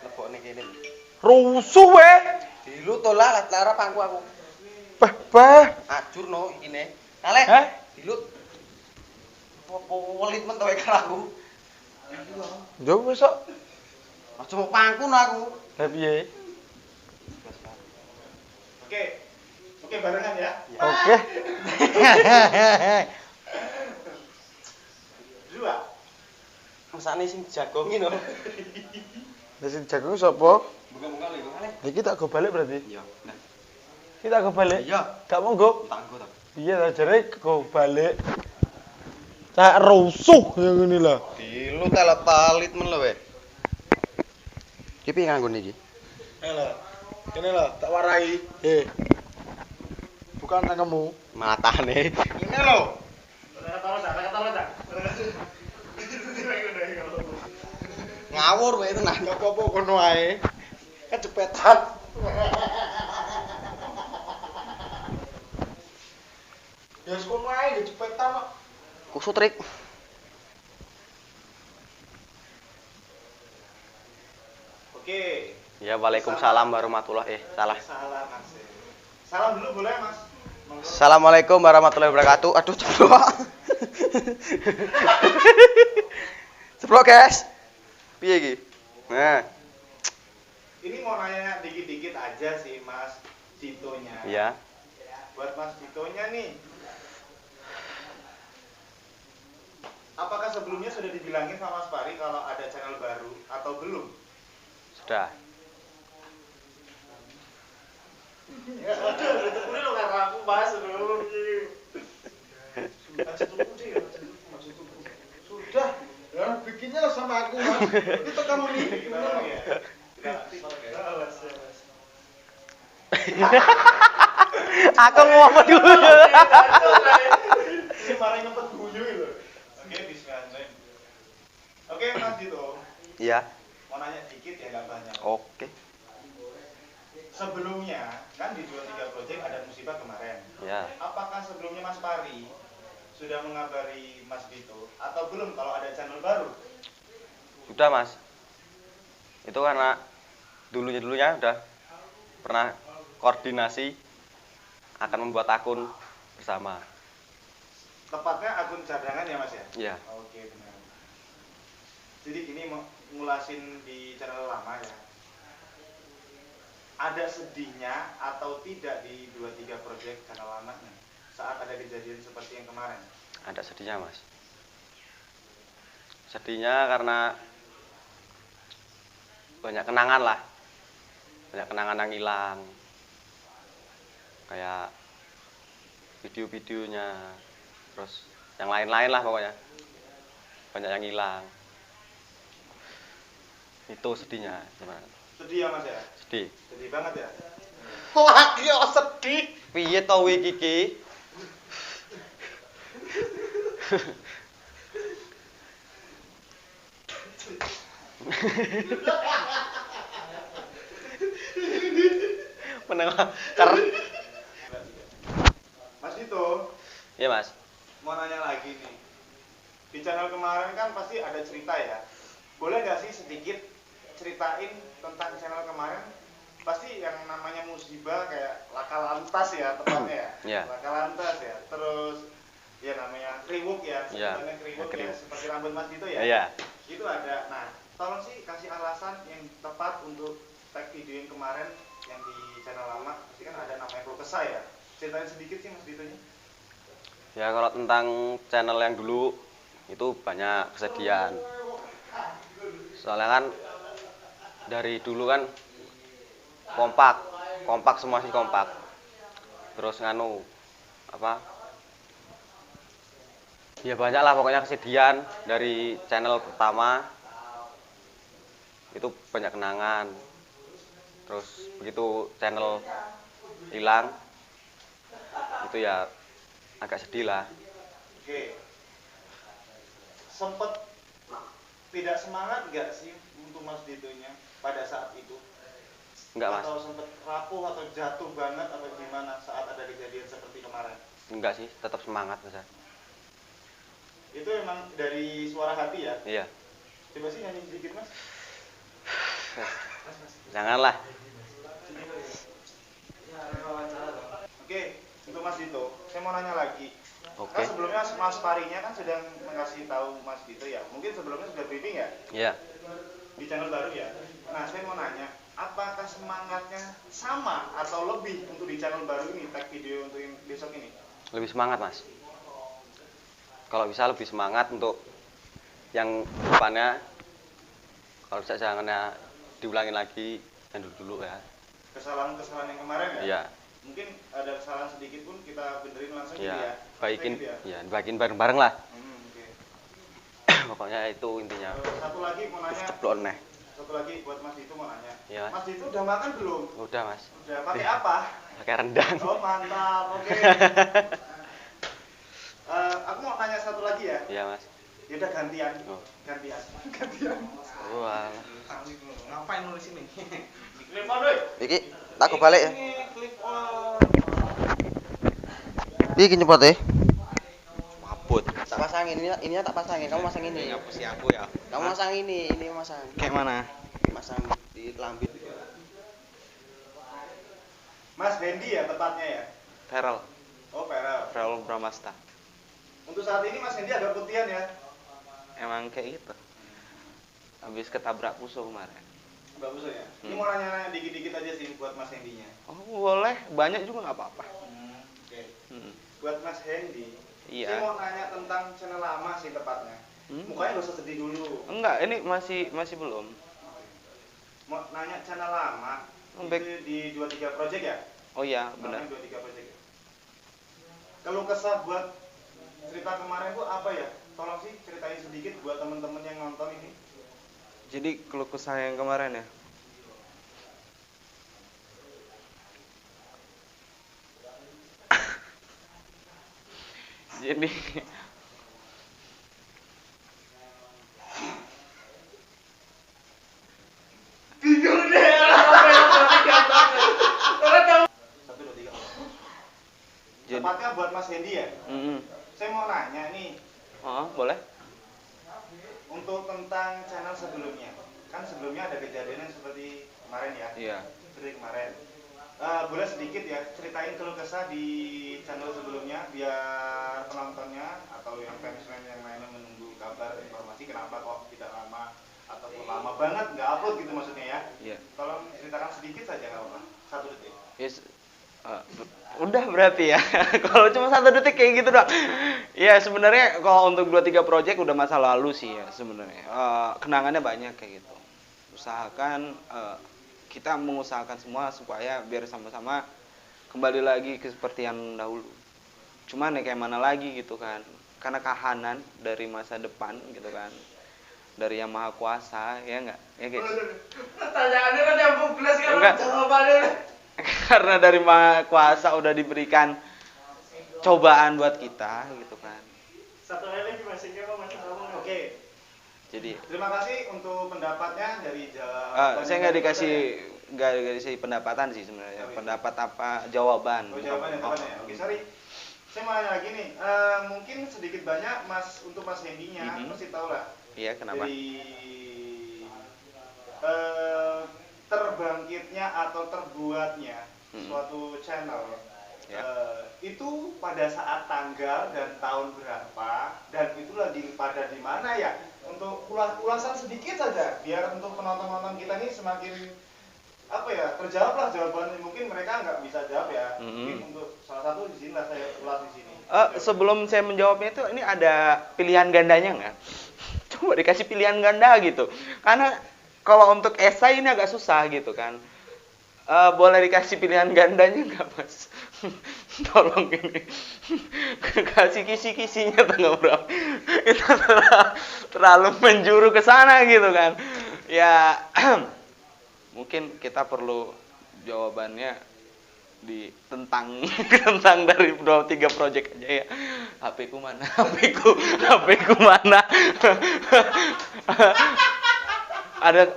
lebokne kene. rusuh weh. Dilu to lah lara pangku aku. Bah. Ajur no ikine. Nale. Hah? Dilut. Welit men to karo aku. Yo besok. Aja mau pangku no aku. Lah piye? Oke. Oke, barengan ya. Oke. 2. Mesane sing jagongi no. Lah sing jagung sapa? Buka-buka lho Nale. Iki tak go balik berarti. Iya. Nah, Iki tak go balik. iya. Gak monggo. Tanggo to. Iya ta jare go balik. Tak rusuh yang ini lah. Dilu telet talit men lho we. Ki piye nganggo niki? Lah. Kene lah tak warai. Bukan tanganmu. Matane. Ini loh. Kata-kata. Ngawur wae tenan. Gak apa-apa kono ae. Kecepetan. Ya kono ae kecepetan kok. Kusut trik. Oke. Ya, waalaikumsalam warahmatullahi salah. Salam Mas. Salam dulu boleh Mas? Monggo. Assalamualaikum warahmatullahi wabarakatuh. Aduh, ceplok. Ceplok, guys. Piye iki? Nah, Ini mau nanya dikit-dikit aja sih Mas Ditonya. iya. Buat Mas Ditonya nih. Apakah sebelumnya sudah dibilangin sama Mas Pari kalau ada channel baru atau belum? Sudah. Ya, aduh, itu dulu karena aku bahas dulu. Sudah. Ya bikinnya sama aku mas. Itu kamu nih. Aku mau apa dulu? Ini marah ngepet guyu itu. Oke, bismillah. Oke, Mas Dito. Iya. Mau nanya dikit ya, nggak banyak. Oke. Sebelumnya, kan di 23 Project ada musibah kemarin. Ya. Apakah sebelumnya Mas Pari sudah mengabari Mas Dito atau belum kalau ada channel baru? Sudah, Mas. Itu karena dulunya udah pernah koordinasi akan membuat akun bersama. Tepatnya akun cadangan ya Mas ya? Iya. Oke, benar. Jadi ini ngulasin di channel lama ya, ada sedihnya atau tidak di 23 project channel lamanya saat ada kejadian seperti yang kemarin? Ada sedihnya mas. Sedihnya karena banyak kenangan lah, banyak kenangan yang hilang, kayak video-videonya, terus yang lain-lain lah pokoknya, banyak yang hilang. Itu sedihnya gimana? Sedih ya mas ya? Sedih. Sedih banget ya? Lagi sedih. Piye to iki iki? Menengah karena Mas Dito, ya mas. mau nanya lagi nih. Di channel kemarin kan pasti ada cerita ya. Boleh nggak sih sedikit ceritain tentang channel kemarin? Pasti yang namanya musibah kayak laka lantas ya tepatnya ya. Iya. Laka lantas ya. Terus ya namanya kriwuk ya. Iya, Sebutannya kriwuk ya. kriwuk. Seperti rambut Mas Dito ya. Iya. Itu ada. Nah, tolong sih kasih alasan yang tepat untuk tag video yang kemarin yang di channel lama. Pasti kan ada namanya keluh kesah ya. Ceritain sedikit sih Mas Ditonya. Ya kalau tentang channel yang dulu itu banyak kesedihan. Soalnya kan dari dulu kan kompak semua sih kompak. Terus nganu apa? Ya banyak lah pokoknya kesedihan dari channel pertama. Itu banyak kenangan. Terus begitu channel hilang itu ya agak sedih lah. Oke. Sempet tidak semangat nggak sih untuk Mas Ditonya pada saat itu? Enggak mas. Atau sempet rapuh atau jatuh banget atau gimana saat ada kejadian seperti kemarin? Enggak sih, tetap semangat mas. Itu emang dari suara hati ya? Iya. Coba sih nyanyi sedikit Mas. Janganlah. Oke, untuk Mas Dito, saya mau nanya lagi. Oke. Kan sebelumnya Mas Farinya kan sedang mengasih tahu Mas Dito ya. Mungkin sebelumnya sudah briefing ya Iya. di channel baru ya. Nah, saya mau nanya, apakah semangatnya sama atau lebih untuk di channel baru ini, tag video untuk yang besok ini? Lebih semangat mas. Kalau bisa lebih semangat untuk yang depannya. Kalau bisa jangan diulangin lagi yang dulu ya. Kesalahan-kesalahan yang kemarin ya? Iya. Mungkin ada kesalahan sedikit pun kita benerin langsung gitu Iya. ya? Baikin. Gitu ya? Ya, baikin bareng-bareng lah. Oke. Pokoknya itu intinya. Satu lagi mau nanya, Ceplok neh. satu lagi buat Mas Dito mau nanya. Iya, Mas. Mas Dito udah makan belum? Udah mas. Udah, pakai apa? Pakai rendang. Oh mantap, oke. Aku mau nanya satu lagi ya. Iya mas. Ya udah gantian. Oh. Gantian. Gantian. Wah. Ngapain nulis ini? Clip on, doi. Iki tak go balik ya. Ini clip on. Iki nyepot ya. Mabut. Tak pasangin ini tak pasangin. Kamu pasang ini. Ngapusi aku ya. Kamu pasang ini pasang. Kayak mana? Pasang di lambit. Mas Hendy ya tepatnya ya. Feral. Oh, Farel. Feral Bramasta. Untuk saat ini Mas Hendy agak putihan ya. Emang kayak gitu. Habis ketabrak musuh kemarin. Bagus ya. Ini mau nanya-nanya dikit-dikit aja sih buat Mas Hendy-nya. Oh boleh, banyak juga nggak apa-apa. Oke. Hmm. Buat Mas Hendy. Iya. Saya mau nanya tentang channel lama sih tepatnya. Mukanya gak usah sedih dulu. Enggak, ini masih belum. Mau nanya channel lama. Baik. Itu di 23 Project ya? Oh iya, benar. Namanya 23 Project ya? Kalau kesah buat cerita kemarin tuh apa ya? Tolong sih ceritain sedikit buat temen-temen yang nonton ini. Jadi keluh kesah yang kemarin ya. Jadi Satu, dua, tiga. Jadi- Tepatnya buat Mas Hendy ya? mm-mm. Saya mau nanya nih, Oh, boleh. untuk tentang channel sebelumnya. Kan sebelumnya ada kejadian yang seperti kemarin ya? Iya. Seperti kemarin. Boleh sedikit ya ceritain keluh kesah di channel sebelumnya biar penontonnya atau yang fans yang lainnya menunggu kabar informasi kenapa kok tidak lama ataupun lama banget nggak upload gitu maksudnya ya. Iya. Tolong ceritakan sedikit saja nggak apa-apa. 1 detik. Yes. Udah berarti ya. Kalau cuma 1 detik kayak gitu doang. Ya sebenarnya kalau untuk 2-3 project udah masa lalu sih ya sebenarnya. Kenangannya banyak kayak gitu. Usahakan kita mengusahakan semua supaya biar sama-sama kembali lagi ke seperti yang dahulu. Cuman ya kayak mana lagi gitu kan. Karena kahanan dari masa depan gitu kan. Dari Yang Maha Kuasa, ya enggak? Ya guys. Pertanyaannya kan yang bulas kan Enggak. jawabannya. Karena dari Maha Kuasa udah diberikan cobaan buat kita gitu kan. Satu lagi masih ngomong. Oke. Jadi Terima kasih untuk pendapatnya dari saya nggak dikasih pendapatan sih sebenarnya. Pendapat apa? Jawaban. Oh, jawabannya ya. Oke, sorry. Saya mau nanya lagi nih. Mungkin sedikit banyak untuk Mas Hendy-nya pasti tahu lah. Iya, kenapa? Dari terbangkitnya atau terbuatnya suatu channel Ya. itu pada saat tanggal dan tahun berapa dan itu lagi pada di mana ya? Untuk ulasan sedikit saja biar untuk penonton-penonton kita nih semakin apa ya, terjawab lah jawabannya. Mungkin mereka nggak bisa jawab ya. Mungkin untuk salah satu di sini lah saya ulas di sini. Sebelum saya menjawabnya itu ini ada pilihan gandanya nggak? Coba dikasih pilihan ganda gitu. Karena kalau untuk esai ini agak susah gitu kan. Boleh dikasih pilihan gandanya nggak Mas? Tolong ini. Kasih kisi-kisinya tanggal berapa? Itu terlalu menjuru ke sana gitu kan. Ya mungkin kita perlu jawabannya tentang dari 2-3 project aja ya. HP ku mana? HP ku mana?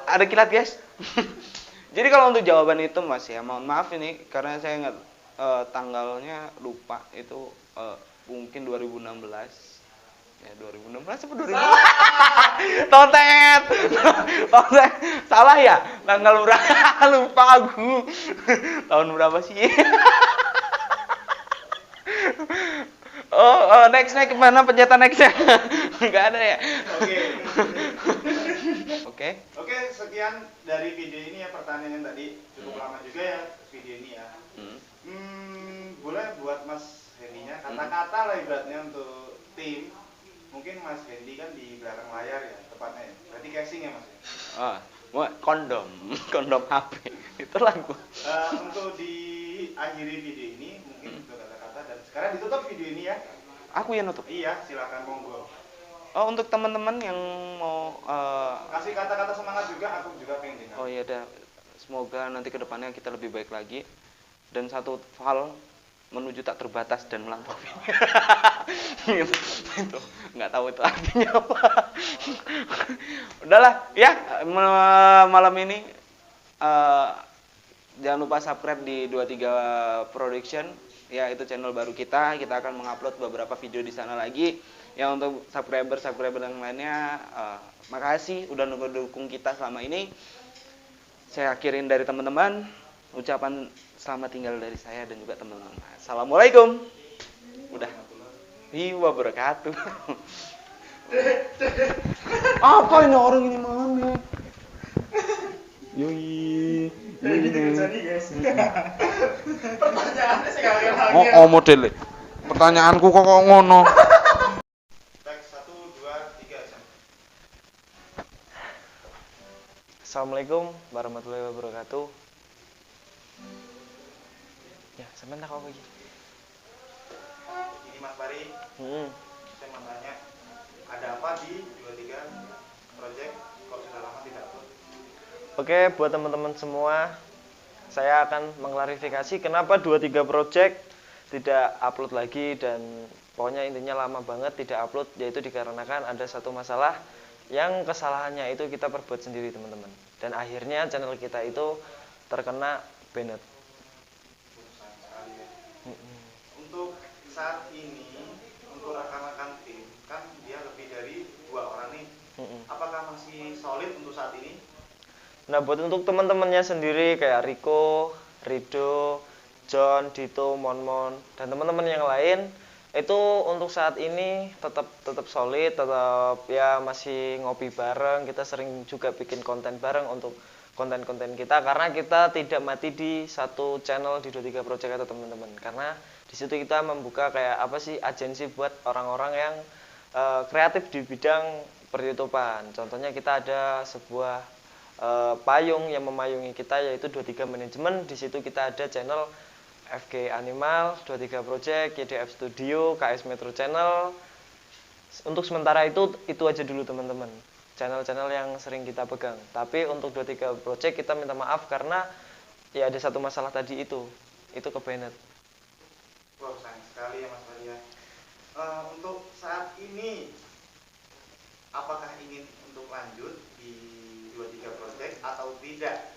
ada kilat guys. Jadi kalau untuk jawaban itu Mas ya, mohon maaf ini karena saya nggak tanggalnya lupa itu mungkin 2016 ya 2016 apa 2000 tontet salah ya tanggal berapa lupa aku tahun berapa sih. Next mana pencetan nextnya. Nggak ada ya. Oke, sekian dari video ini ya, pertanyaan yang tadi cukup lama juga ya video ini ya. Boleh buat Mas Hendy-nya kata-kata lah ibaratnya untuk tim. Mungkin Mas Hendy kan di belakang layar ya tepatnya ya. Berarti casing ya Mas. Kondom HP itu lagu. Untuk diakhiri video ini mungkin untuk kata-kata dan sekarang ditutup video ini ya. Aku yang nutup. Iya, silakan monggo. Untuk teman-teman yang mau kasih kata-kata semangat juga, aku juga pengen dengar. Oh iya dah. Semoga nanti kedepannya kita lebih baik lagi. Dan satu hal menuju tak terbatas dan melampaui. Itu nggak tahu itu artinya apa. Udahlah ya malam ini jangan lupa subscribe di 23 Production ya, itu channel baru kita akan mengupload beberapa video di sana lagi. Yang untuk subscriber yang lainnya makasih udah dukung kita selama ini. Saya akhirin dari teman-teman ucapan selamat tinggal dari saya dan juga teman-teman. Assalamualaikum. Udah. Wabarakatuh. Apa ini orang ini mana? Yoi. Ini terjadi guys. Pertanyaannya sekali lagi. Oh model. Pertanyaanku kok ngono. Teks 1, 2, 3 Assalamualaikum warahmatullahi wabarakatuh. Ya, sampean tak apa lagi? Ini Mas Bari. Saya mau tanya, ada apa di 23 project kok sudah lama tidak upload? Oke, buat teman-teman semua, saya akan mengklarifikasi kenapa 23 project tidak upload lagi dan pokoknya intinya lama banget tidak upload, yaitu dikarenakan ada satu masalah yang kesalahannya itu kita perbuat sendiri teman-teman, dan akhirnya channel kita itu terkena banned. Untuk saat ini, untuk rekan-rekan tim kan dia lebih dari 2 orang nih. Apakah masih solid untuk saat ini? Nah, buat untuk teman-temannya sendiri kayak Rico, Rido, John, Dito, Monmon, dan teman-teman yang lain, Itu untuk saat ini tetap solid, tetap ya masih ngopi bareng. Kita sering juga bikin konten bareng untuk konten-konten kita, karena kita tidak mati di satu channel di 23 Project atau teman-teman. Karena di situ kita membuka kayak apa sih, agensi buat orang-orang yang kreatif di bidang per-YouTubean. Contohnya kita ada sebuah payung yang memayungi kita, yaitu 23 Manajemen. Di situ kita ada channel FG Animal, 23 Project, YDF Studio, KS Metro Channel. Untuk sementara itu aja dulu teman-teman, channel-channel yang sering kita pegang. Tapi untuk 23 Project kita minta maaf karena ya ada satu masalah tadi itu ke Bennett. Wow, sayang sekali ya Mas Maria. Untuk saat ini, apakah ingin untuk lanjut di 23 Project atau tidak?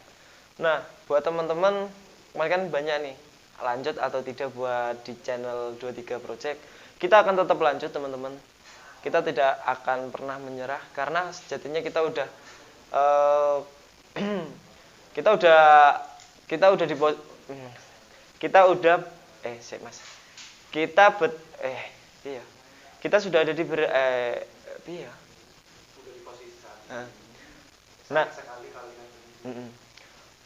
Nah, buat teman-teman, kemarin kan banyak nih lanjut atau tidak buat di channel 23 Project. Kita akan tetap lanjut teman-teman. Kita tidak akan pernah menyerah karena sejatinya kita udah kita sudah ada di iya. Sudah di posisi saat ini. Nah, Sekali kalian.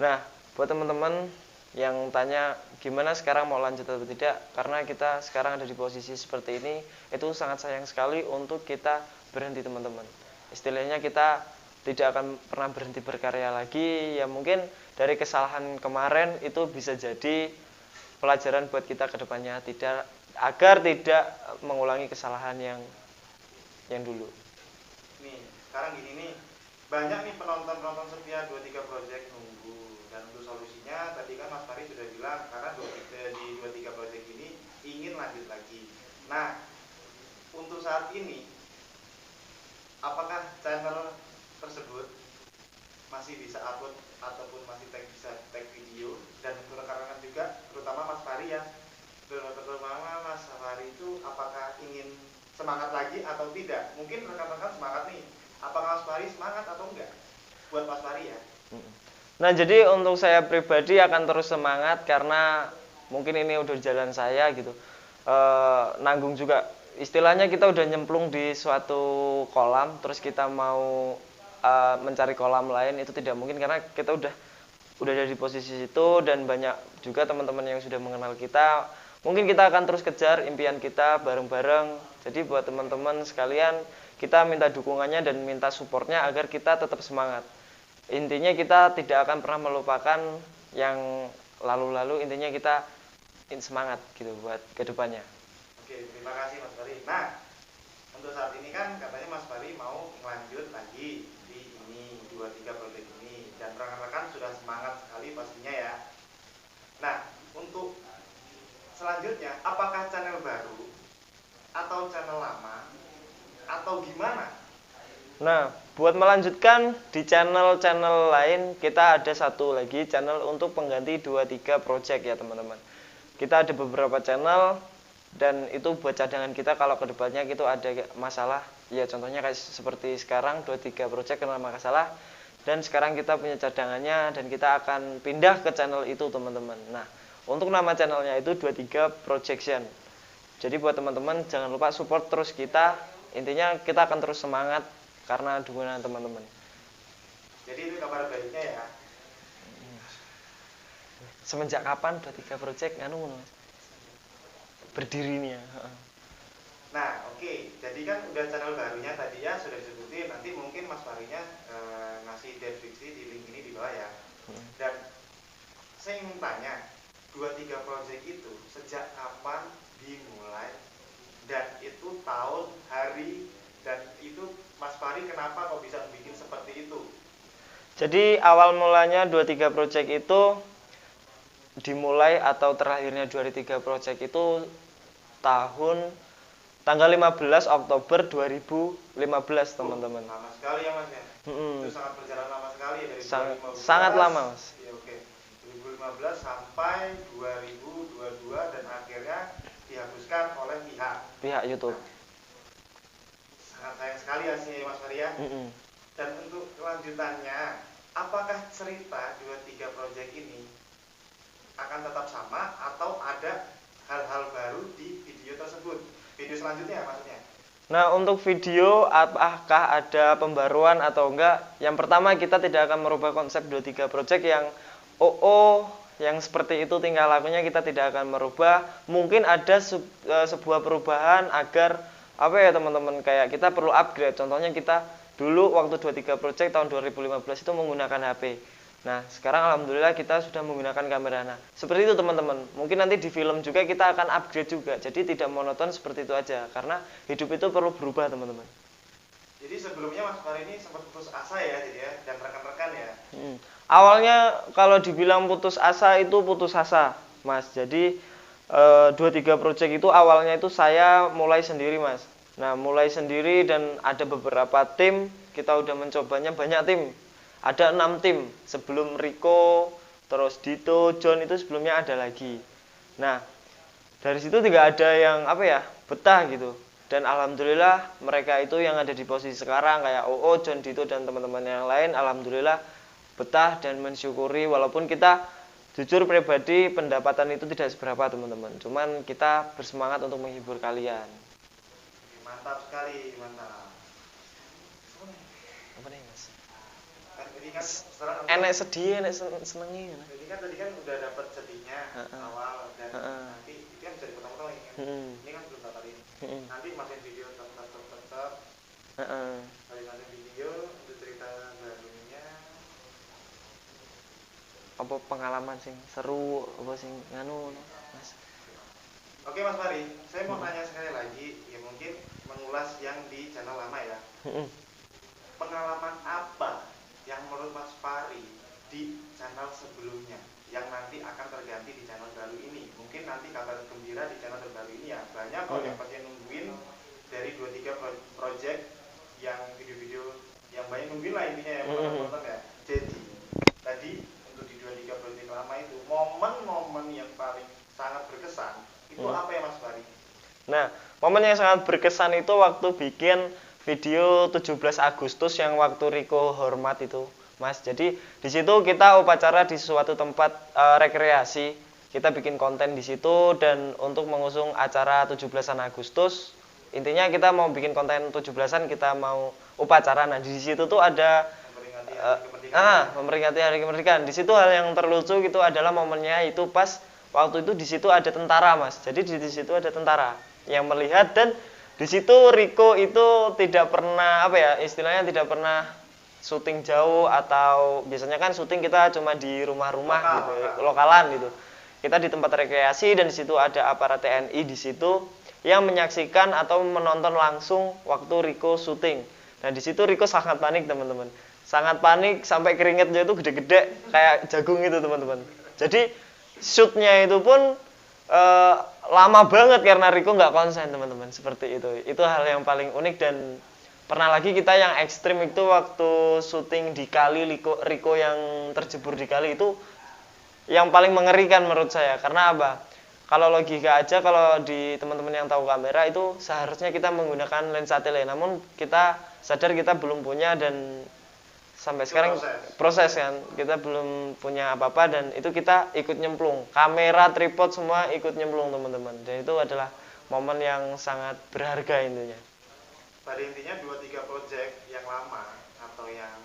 nah, buat teman-teman yang tanya gimana sekarang mau lanjut atau tidak, karena kita sekarang ada di posisi seperti ini, itu sangat sayang sekali untuk kita berhenti teman-teman. Istilahnya kita tidak akan pernah berhenti berkarya lagi. Ya mungkin dari kesalahan kemarin itu bisa jadi pelajaran buat kita ke depannya, agar tidak mengulangi kesalahan yang dulu. Nih, sekarang gini nih, banyak nih penonton setia 23 Project nunggu. Dan untuk solusinya tadi kan Mas Fari sudah bilang, karena di 23 Project ini ingin lanjut lagi. Nah, untuk saat ini apakah channel tersebut masih bisa upload ataupun masih bisa tag video? Dan untuk rekan-rekan juga, terutama Mas Fari ya, terutama Mas Fari itu apakah ingin semangat lagi atau tidak? Mungkin rekan-rekan semangat nih, apakah Mas Fari semangat atau enggak? Buat Mas Fari ya. Nah, jadi untuk saya pribadi akan terus semangat karena mungkin ini udah jalan saya gitu. Nanggung juga, istilahnya kita udah nyemplung di suatu kolam, terus kita mau mencari kolam lain itu tidak mungkin karena kita udah ada di posisi itu, dan banyak juga teman-teman yang sudah mengenal kita. Mungkin kita akan terus kejar impian kita bareng-bareng. Jadi buat teman-teman sekalian, kita minta dukungannya dan minta supportnya agar kita tetap semangat. Intinya kita tidak akan pernah melupakan yang lalu-lalu, intinya kita semangat gitu buat kedepannya. Oke, terima kasih Mas Fari. Nah, untuk saat ini kan katanya Mas Fari mau lanjut lagi di 23 Project ini, dan rekan-rekan sudah semangat sekali pastinya ya. Nah, untuk selanjutnya apakah channel baru atau channel lama atau gimana? Nah, buat melanjutkan di channel-channel lain, kita ada satu lagi channel untuk pengganti 23 Project ya teman-teman. Kita ada beberapa channel, dan itu buat cadangan kita kalau kedepannya gitu ada masalah. Ya contohnya kayak seperti sekarang 23 Project kena masalah, dan sekarang kita punya cadangannya dan kita akan pindah ke channel itu teman-teman. Nah, untuk nama channelnya itu 23 Projection. Jadi buat teman-teman jangan lupa support terus kita. Intinya kita akan terus semangat karena dukungan teman-teman. Jadi itu kabar baiknya ya. Semenjak kapan 23 Project berdiri nih ya? Nah, oke. Jadi kan udah channel barunya tadi ya sudah disebutin. Nanti mungkin Mas Farinya ngasih deskripsi di link ini di bawah ya. Dan saya ingin tanya, 23 Project itu sejak kapan dimulai? Dan itu tahun, hari, dan itu Mas Fari kenapa kok bisa bikin seperti itu? Jadi awal mulanya 23 Project itu dimulai atau terakhirnya 23 Project itu tanggal 15 Oktober 2015 teman-teman. Lama sekali ya Mas ya. Itu sangat berjalan lama sekali ya, dari 2015. Sangat lama Mas. Ya, oke. 2015 sampai 2022 dan akhirnya dihapuskan oleh pihak YouTube. Sangat sayang sekali hasilnya Mas Fari ya. Dan untuk kelanjutannya, apakah cerita 23 Project ini akan tetap sama atau ada hal-hal baru di video tersebut? video selanjutnya maksudnya? Nah, untuk video apakah ada pembaruan atau enggak? Yang pertama, kita tidak akan merubah konsep 23 project yang OO yang seperti itu tingkah lakunya, kita tidak akan merubah. Mungkin ada sebuah perubahan agar apa ya teman-teman, kayak kita perlu upgrade. Contohnya kita dulu waktu 23 project tahun 2015 itu menggunakan HP. Nah, sekarang alhamdulillah kita sudah menggunakan kamera. Nah, seperti itu teman-teman. Mungkin nanti di film juga kita akan upgrade juga. Jadi tidak monoton seperti itu aja. Karena hidup itu perlu berubah teman-teman. Jadi sebelumnya Mas Fahri ini sempat putus asa ya, jadi ya, dan rekan-rekan ya. Awalnya kalau dibilang putus asa itu putus asa, Mas. Jadi 23 project itu awalnya itu saya mulai sendiri, Mas. Nah, mulai sendiri dan ada beberapa tim. Kita udah mencobanya banyak tim. Ada 6 tim, sebelum Rico, terus Dito, John itu sebelumnya ada lagi. Nah, dari situ tidak ada yang apa ya, betah gitu. Dan alhamdulillah mereka itu yang ada di posisi sekarang kayak OO, John, Dito dan teman-teman yang lain, alhamdulillah betah dan mensyukuri walaupun kita jujur pribadi pendapatan itu tidak seberapa teman-teman. Cuman kita bersemangat untuk menghibur kalian. Mantap sekali, mantap. Apa nih, Mas? Ini kan sekarang Enek sedih, enek senengnya. Jadi kan tadi kan udah dapat sedihnya awal dan nanti itu kan bisa dipotong-potong lagi kan. Ini kan belum dapat ini. Nanti masukin video tetap. Kali masukin video untuk cerita barunya. Apa pengalaman sing seru apa sing nganu, Mas? Oke Mas Fahri, saya mau tanya sekali lagi, ya mungkin mengulas yang di channel lama ya. Pengalaman apa yang menurut Mas Fahri di channel sebelumnya yang nanti akan terganti di channel baru ini? Mungkin nanti kabar gembira di channel terbaru ini ya. Banyak kok yang pasti nungguin dari 23 project yang video-video yang banyak nungguin lah intinya ya, nonton ya. Jadi tadi untuk di 23 project lama itu momen-momen yang paling sangat berkesan itu apa ya Mas Fahri? Nah, momen yang sangat berkesan itu waktu bikin video 17 Agustus yang waktu Rico hormat itu, Mas. Jadi di situ kita upacara di suatu tempat rekreasi. Kita bikin konten di situ dan untuk mengusung acara 17-an Agustus. Intinya kita mau bikin konten 17-an, kita mau upacara. Nah, di situ tuh ada memperingati Hari Kemerdekaan. Di situ hal yang terlucu gitu adalah momennya itu pas waktu itu di situ ada tentara, Mas. Jadi di situ ada tentara yang melihat dan di situ Rico itu tidak pernah apa ya, istilahnya tidak pernah syuting jauh atau biasanya kan syuting kita cuma di rumah-rumah gitu, lokalan gitu. Kita di tempat rekreasi dan di situ ada aparat TNI di situ yang menyaksikan atau menonton langsung waktu Rico syuting. Nah, di situ Rico sangat panik, teman-teman. Sangat panik sampai keringetnya itu gede-gede kayak jagung gitu, teman-teman. Jadi shootnya itu pun lama banget karena Rico nggak konsen, teman-teman. Seperti itu. Itu hal yang paling unik dan pernah lagi kita yang ekstrim itu waktu syuting di kali Rico yang terjebur di kali itu yang paling mengerikan menurut saya. Karena apa? Kalau logika aja, kalau di teman-teman yang tahu kamera itu seharusnya kita menggunakan lensa tele. Namun kita sadar kita belum punya dan sampai sekarang proses kan, kita belum punya apa-apa dan itu kita ikut nyemplung. Kamera, tripod semua ikut nyemplung, teman-teman. Dan itu adalah momen yang sangat berharga intinya. Pada intinya 2-3 project yang lama atau yang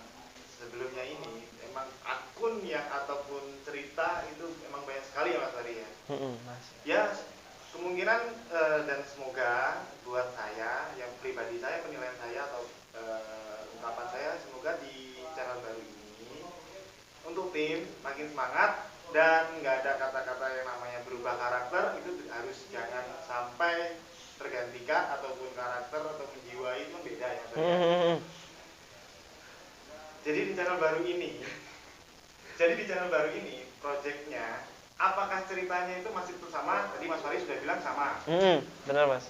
sebelumnya ini emang akun yang ataupun cerita itu memang banyak sekali ya Mas Fahri ya. Mas. Ya kemungkinan dan semoga buat saya yang pribadi saya, penilaian saya atau ungkapan saya, semoga di channel baru ini untuk tim makin semangat dan nggak ada kata-kata yang namanya berubah karakter, itu harus jangan sampai tergantikan ataupun karakter atau menjiwai itu beda ya. Jadi di channel baru ini projectnya apakah ceritanya itu masih tetap sama? Tadi Mas Fahri sudah bilang sama. Benar, Mas.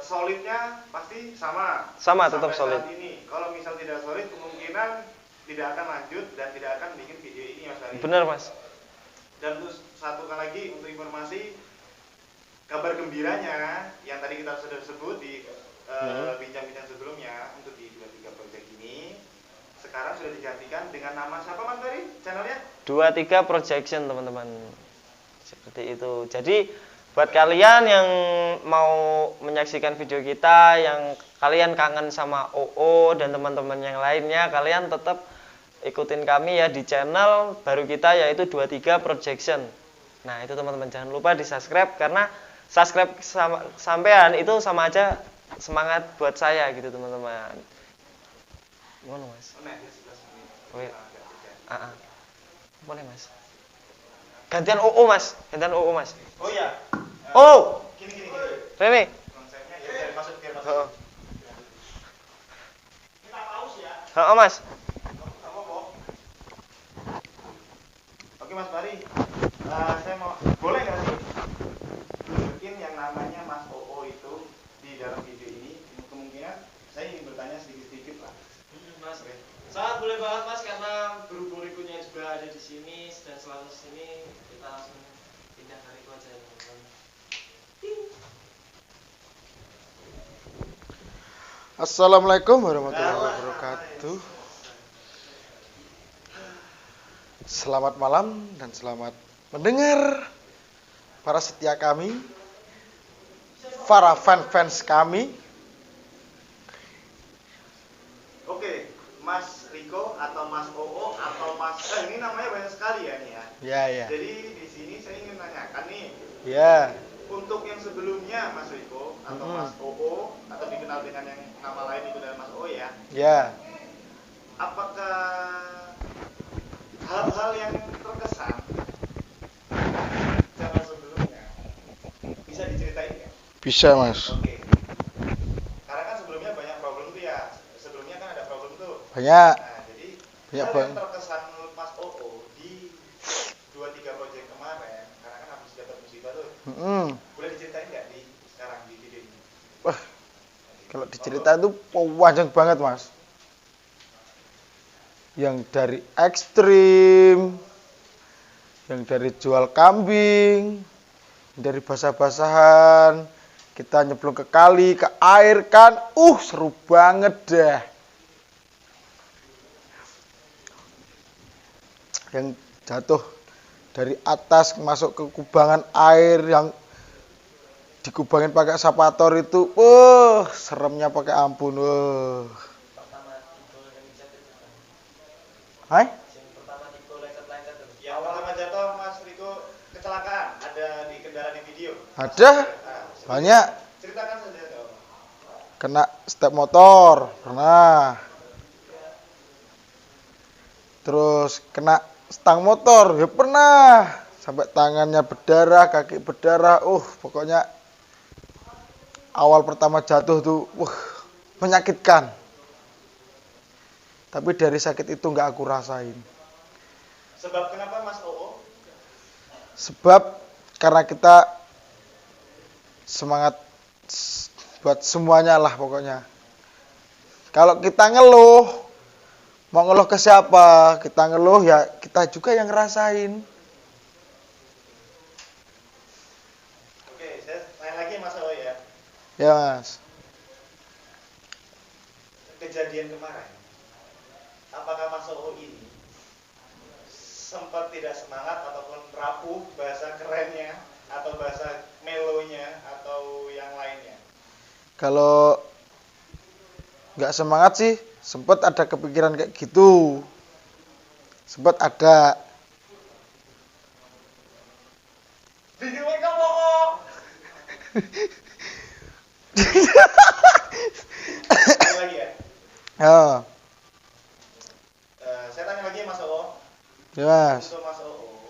Solidnya pasti sama. Sama, tetap solid. Ini kalau misal tidak solid kemungkinan tidak akan lanjut dan tidak akan bikin video ini Mas Fahri. Benar, Mas. Dan terus satu kali lagi untuk informasi kabar gembiranya yang tadi kita sudah sebut di bincang-bincang sebelumnya untuk di 23 project ini sekarang sudah digantikan dengan nama siapa Mas Fahri channelnya? 23 Projection, teman-teman. Seperti itu. Jadi buat kalian yang mau menyaksikan video kita, yang kalian kangen sama OO dan teman-teman yang lainnya, kalian tetap ikutin kami ya di channel baru kita yaitu 23 Projection. Nah itu teman-teman jangan lupa di subscribe, karena subscribe sampean itu sama aja semangat buat saya gitu teman-teman. Gimana mas? Boleh. Boleh mas. Gantian OO mas, gantian OO mas. Oh iya. Oh, Gini. Rene. Konsepnya ya biar masuk. Oh, Kita pause ya. oh mas. Nggak apa-apa. Oke Mas Bari, saya mau boleh nggak sih tunjukin yang namanya Mas OO itu di dalam video ini? Kemungkinan saya ingin bertanya sedikit-sedikit lah. Mas, sangat boleh banget mas, karena berhubung Rikunya juga ada di sini dan selalu di sini, kita langsung pindah ke Riku aja ya teman-teman. Assalamualaikum warahmatullahi wabarakatuh. Selamat malam dan selamat mendengar para setia kami, para fans kami. Oke, Mas Riko atau Mas OO atau Mas ini namanya banyak sekali ya nih ya. Ya. Jadi di sini saya ingin nanyakan nih, Ya. untuk yang sebelumnya Mas Riko atau Mas OO atau dikenal dengan yang nama lain itu dari Mas OO ya. Ya. Apakah hal-hal yang terkesan zaman sebelumnya bisa diceritain ya? Bisa, Mas. Oke. Karena kan sebelumnya banyak problem tuh ya. Sebelumnya kan ada problem tuh. Banyak. Nah, jadi Banyak hal bang. yang terkesan menurut Mas OO di 23 project kemarin, karena kan habis dapat musibah tuh. Boleh diceritain nggak di sekarang di video ini? Wah, kalau diceritain itu panjang banget, Mas. Yang dari ekstrim, yang dari jual kambing, dari basah-basahan, kita nyemplung ke kali, ke air kan, seru banget dah. Yang jatuh dari atas masuk ke kubangan air yang dikubangin pakai eskapator itu, seremnya pakai ampun, Hai? Yang pertama jatuh Mas Riko kecelakaan, ada di kendaraan di video. Ada banyak. Ceritakan saja dong. Kena step motor pernah, terus kena stang motor ya pernah, sampai tangannya berdarah, kaki berdarah. Pokoknya awal pertama jatuh tuh menyakitkan, tapi dari sakit itu nggak aku rasain. Sebab kenapa Mas OO? Sebab karena kita semangat buat semuanya lah pokoknya. Kalau kita ngeluh, mau ngeluh ke siapa? Kita ngeluh ya kita juga yang ngerasain. Oke, saya tanya lagi Mas OO ya. Ya Mas. Kejadian kemarin, apakah Mas OO ini sempat tidak semangat ataupun rapuh bahasa kerennya atau bahasa melonya atau yang lainnya? Kalau nggak semangat sih, sempat ada kepikiran kayak gitu. Sempat ada. Dijual kamu. Lagi ya. Ya, Saya tanya lagi Mas OO. ya Mas. Untuk Mas